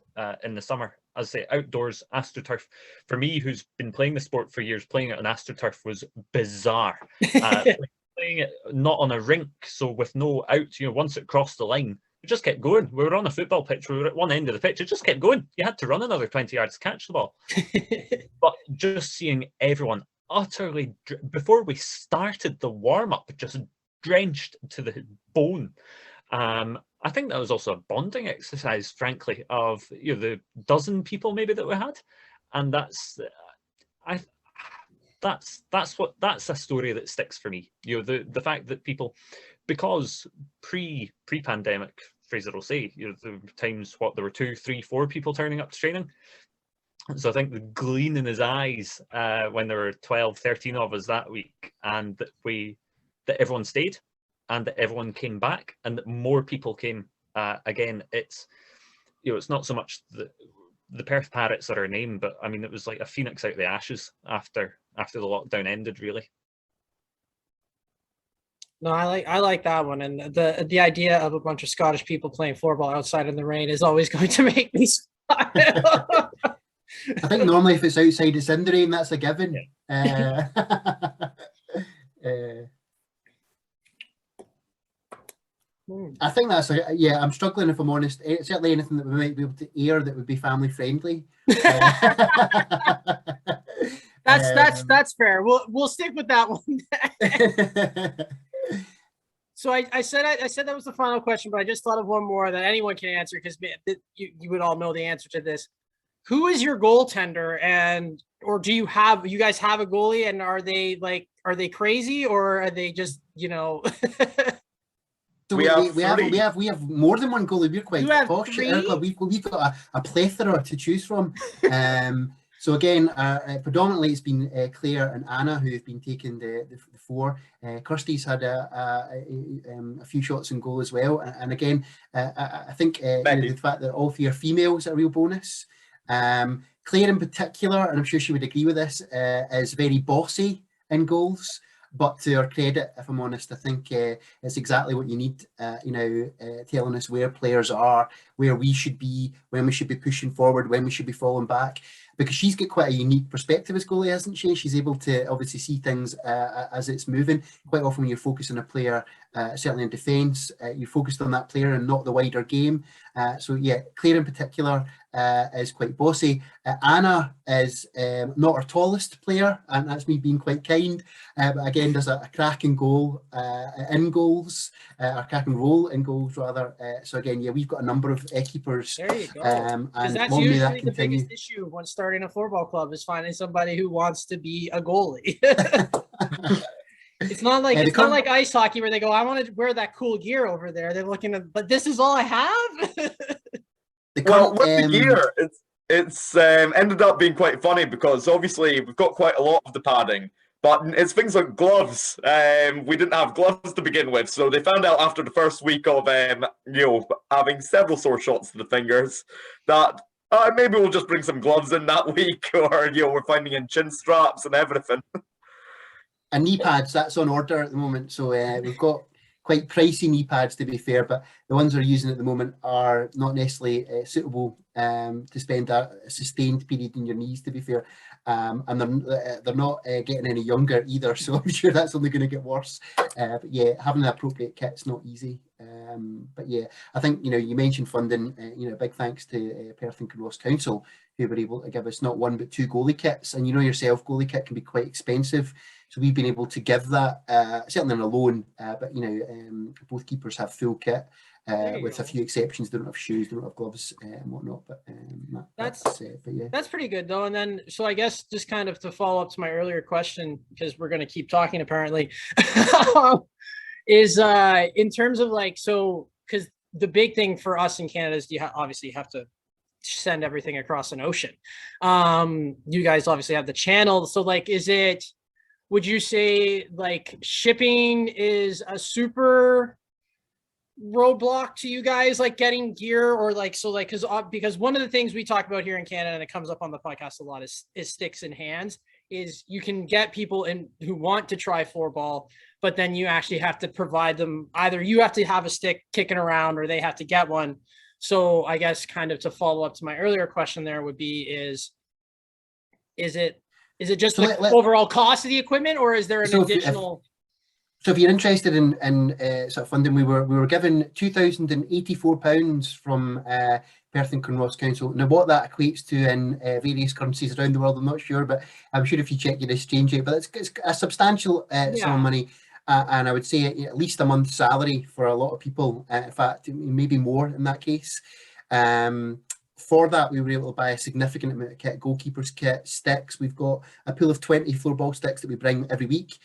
in the summer. As I say, outdoors, AstroTurf. For me, who's been playing the sport for years, playing it on AstroTurf was bizarre. Playing it not on a rink, so with no out, once it crossed the line, it just kept going. We were on a football pitch. We were at one end of the pitch. It just kept going. You had to run another 20 yards to catch the ball. But just seeing everyone utterly, before we started the warm-up, just drenched to the bone. I think that was also a bonding exercise, frankly, of the dozen people maybe that we had, and that's a story that sticks for me. The fact that people, because pre-pandemic, Fraser will say, the times there were 2, 3, 4 people turning up to training. So I think the gleam in his eyes when there were 12, 13 of us that week, and that everyone stayed, and that everyone came back, and that more people came. Again, it's not so much the Perth Parrots are our name, but I mean it was like a phoenix out of the ashes after the lockdown ended, really. No, I like that one, and the idea of a bunch of Scottish people playing floorball outside in the rain is always going to make me smile. I think normally if it's outside, it's in the rain. That's a given. Yeah. I think that's I'm struggling, if I'm honest. Certainly anything that we might be able to air that would be family friendly. That's fair. We'll stick with that one. So I said that was the final question, but I just thought of one more that anyone can answer, because you would all know the answer to this. Who is your goaltender, or do you guys have a goalie, and are they crazy, or are they just So we have more than one goalie. We're quite posh. We've got a plethora to choose from. So again, predominantly it's been Claire and Anna who have been taking the 4. Kirsty's had a few shots in goal as well. And again, I think the fact that all 3 are females is a real bonus. Claire in particular, and I'm sure she would agree with this, is very bossy in goals. But to her credit, if I'm honest, I think it's exactly what you need, telling us where players are, where we should be, when we should be pushing forward, when we should be falling back. Because she's got quite a unique perspective as goalie, hasn't she? She's able to obviously see things as it's moving. Quite often when you're focusing on a player certainly in defence. You focused on that player and not the wider game. So yeah, Claire in particular is quite bossy. Anna is not our tallest player, and that's me being quite kind. But again, there's a cracking goal in goals, a cracking role in goals rather. So again, yeah, we've got a number of keepers. There you go. And Because that's long may that usually the continue. biggest issue when starting a floorball club is finding somebody who wants to be a goalie. It's not like Yeah, it's not like ice hockey where they go, I want to wear that cool gear over there. They're looking at, but this is all I have. Well, with the gear, it's ended up being quite funny because obviously we've got quite a lot of the padding, but it's things like gloves. We didn't have gloves to begin with, so they found out after the first week of having several sore shots to the fingers that maybe we'll just bring some gloves in that week, or we're finding in chin straps and everything. And knee pads, that's on order at the moment. So we've got quite pricey knee pads, to be fair, but the ones we're using at the moment are not necessarily suitable to spend a sustained period in your knees, to be fair. And they're not getting any younger either, so I'm sure that's only going to get worse. But yeah, having the appropriate kit's not easy. But yeah, I think, you mentioned funding, big thanks to Perth and Ross Council, who were able to give us not one but two goalie kits. And yourself, goalie kit can be quite expensive. So we've been able to give that, certainly on a loan, but both keepers have full kit, with a few exceptions. They don't have shoes, they don't have gloves and whatnot. But that's pretty good though. And then, so I guess just kind of to follow up to my earlier question, because we're going to keep talking apparently, is in terms of because the big thing for us in Canada is obviously you have to send everything across an ocean. You guys obviously have the channel, so would you say shipping is a super roadblock to you guys, getting gear, or because one of the things we talk about here in Canada, and it comes up on the podcast a lot, is sticks in hands. Is you can get people in who want to try floorball, but then you actually have to provide them, either you have to have a stick kicking around or they have to get one. So I guess kind of to follow up to my earlier question there would be, is it just the overall cost of the equipment, or is there an additional? So if you're interested in sort of funding, we were given £2,084 from Perth and Ross Council. Now, what that equates to in various currencies around the world, I'm not sure, but I'm sure if you check your exchange rate, but it's a substantial sum of money. And I would say at least a month's salary for a lot of people. In fact, maybe more in that case. For that, we were able to buy a significant amount of kit, goalkeepers kit, sticks. We've got a pool of 20 floorball sticks that we bring every week.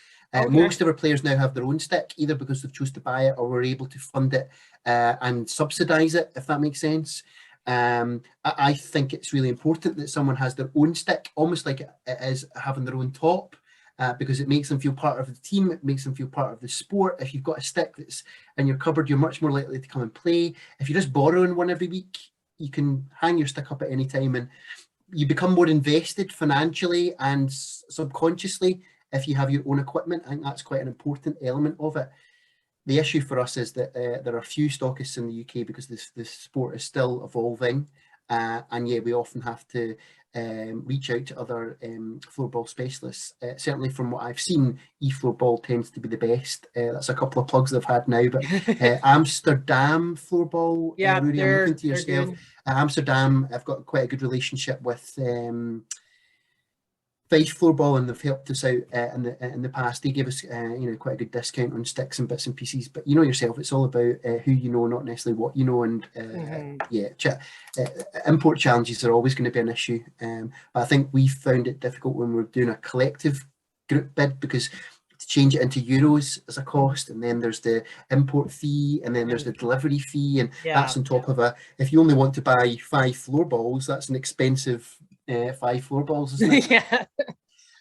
Most of our players now have their own stick, either because they've chosen to buy it or we're able to fund it and subsidise it, if that makes sense. I think it's really important that someone has their own stick, almost like it is having their own top, because it makes them feel part of the team, it makes them feel part of the sport. If you've got a stick that's in your cupboard, you're much more likely to come and play. If you're just borrowing one every week, you can hang your stick up at any time, and you become more invested financially and subconsciously if you have your own equipment. I think that's quite an important element of it. The issue for us is that there are few stockists in the UK because this sport is still evolving, and yeah, we often have to reach out to other floorball specialists. Certainly from what I've seen, eFloorball tends to be the best. That's a couple of plugs I've had now, but Amsterdam Floorball, Rudy, I'm looking to yourself. Amsterdam, I've got quite a good relationship with Fife Floorball, and they've helped us out in the past. They gave us quite a good discount on sticks and bits and pieces. But yourself, it's all about who you know, not necessarily what you know. And import challenges are always going to be an issue. But I think we found it difficult when we were doing a collective group bid, because to change it into euros is a cost, and then there's the import fee, and then there's the delivery fee, and that's on top of if you only want to buy 5 floorballs, that's an expensive 5 floorballs, isn't it? Yeah.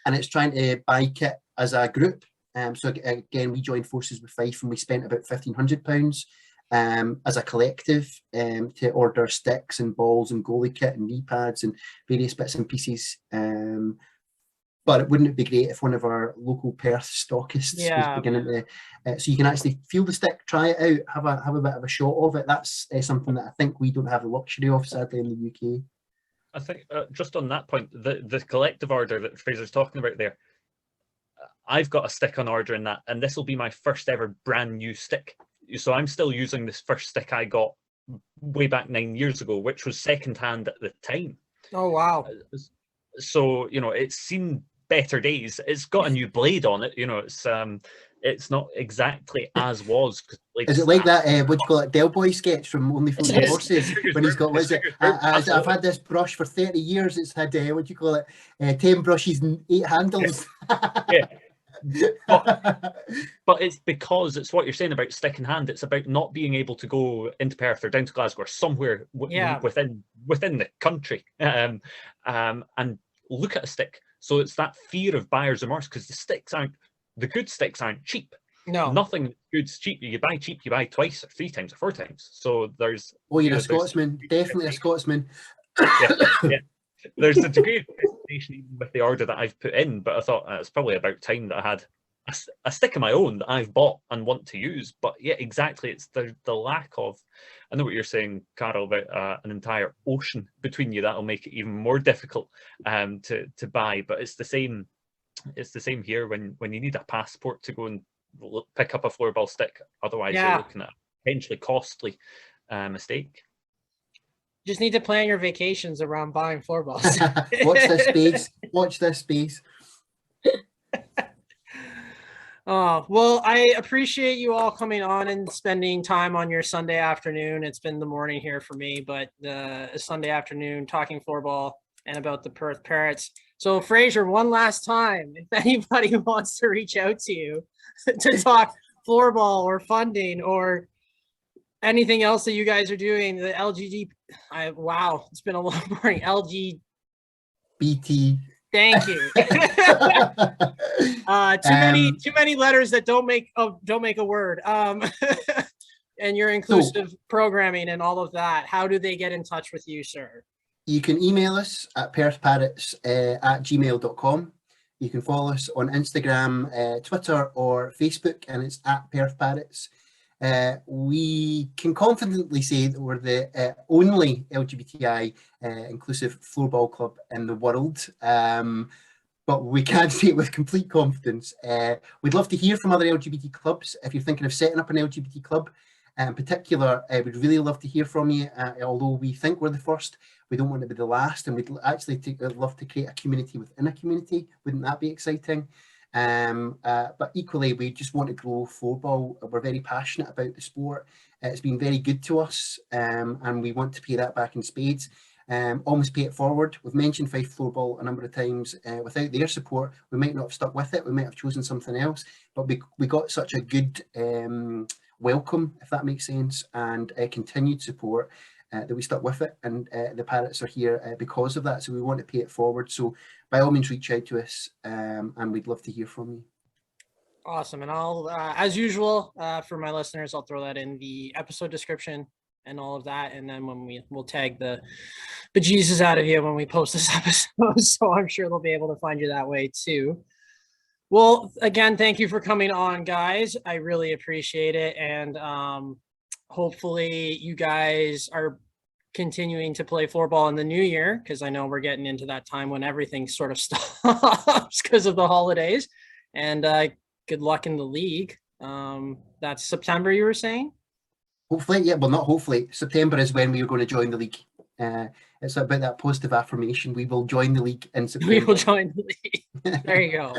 And it's trying to buy kit as a group. So again, we joined forces with Fife, and we spent about £1,500 as a collective to order sticks and balls and goalie kit and knee pads and various bits and pieces. But wouldn't it be great if one of our local Perth stockists was beginning to, so you can actually feel the stick, try it out, have a bit of a shot of it. That's something that I think we don't have the luxury of, sadly, in the UK. I think just on that point, the collective order that Fraser's talking about there, I've got a stick on order in that, and this will be my first ever brand new stick. So I'm still using this first stick I got way back 9 years ago, which was secondhand at the time. Oh, wow. So, you know, it's seen better days. It's got a new blade on it. You know, it's not exactly as was. Is it like that, what do you call it, Del Boy sketch from Only Fools and Horses, when he's got, what is it, I've had this brush for 30 years, it's had, what do you call it, 10 brushes and 8 handles. Yeah. But it's because it's what you're saying about stick in hand. It's about not being able to go into Perth or down to Glasgow or somewhere within the country and look at a stick. So it's that fear of buyer's remorse, because the good sticks aren't cheap. No, nothing good's cheap. You buy cheap, you buy twice or 3 times or 4 times. So there's you're a Scotsman, definitely a Scotsman. yeah. There's a degree of hesitation even with the order that I've put in, but I thought it's probably about time that I had a stick of my own that I've bought and want to use. But yeah, exactly, it's the lack of, I know what you're saying, Carol, about an entire ocean between you. That'll make it even more difficult to buy. But it's the same here when you need a passport to go and pick up a floorball stick. Otherwise, you're looking at a potentially costly mistake. Just need to plan your vacations around buying floorballs. Watch this space. Oh, well, I appreciate you all coming on and spending time on your Sunday afternoon. It's been the morning here for me, but Sunday afternoon talking floorball and about the Perth Parrots. So Fraser, one last time, if anybody wants to reach out to you to talk floorball or funding or anything else that you guys are doing, the wow, it's been a long morning. BT. Thank you. Too many letters that don't make a word. And your inclusive programming and all of that. How do they get in touch with you, sir? You can email us at perthparrots@gmail.com. You can follow us on Instagram, Twitter, or Facebook, and it's at Perth Parrots. We can confidently say that we're the only LGBTI inclusive floorball club in the world, but we can't say it with complete confidence. We'd love to hear from other LGBT clubs. If you're thinking of setting up an LGBT club in particular, we'd really love to hear from you. Although we think we're the first, we don't want to be the last, and we'd actually love to create a community within a community. Wouldn't that be exciting? But equally, we just want to grow floorball. We're very passionate about the sport. It's been very good to us, and we want to pay that back in spades. Almost pay it forward. We've mentioned Fife Floorball a number of times. Without their support, we might not have stuck with it. We might have chosen something else, but we got such a good welcome, if that makes sense, and continued support that we stuck with it, and the Parrots are here because of that. So we want to pay it forward. So by all means, reach out to us, and we'd love to hear from you. Awesome. And I'll, as usual, for my listeners, I'll throw that in the episode description and all of that. And then we'll tag the bejesus out of you when we post this episode. So I'm sure they'll be able to find you that way too. Well, again, thank you for coming on, guys. I really appreciate it. And hopefully you guys are continuing to play floorball in the new year, because I know we're getting into that time when everything sort of stops because of the holidays. And good luck in the league. That's September, you were saying? Hopefully, yeah. Well, not hopefully. September is when we are going to join the league. It's about that positive affirmation. We will join the league in September. We will join the league. There you go.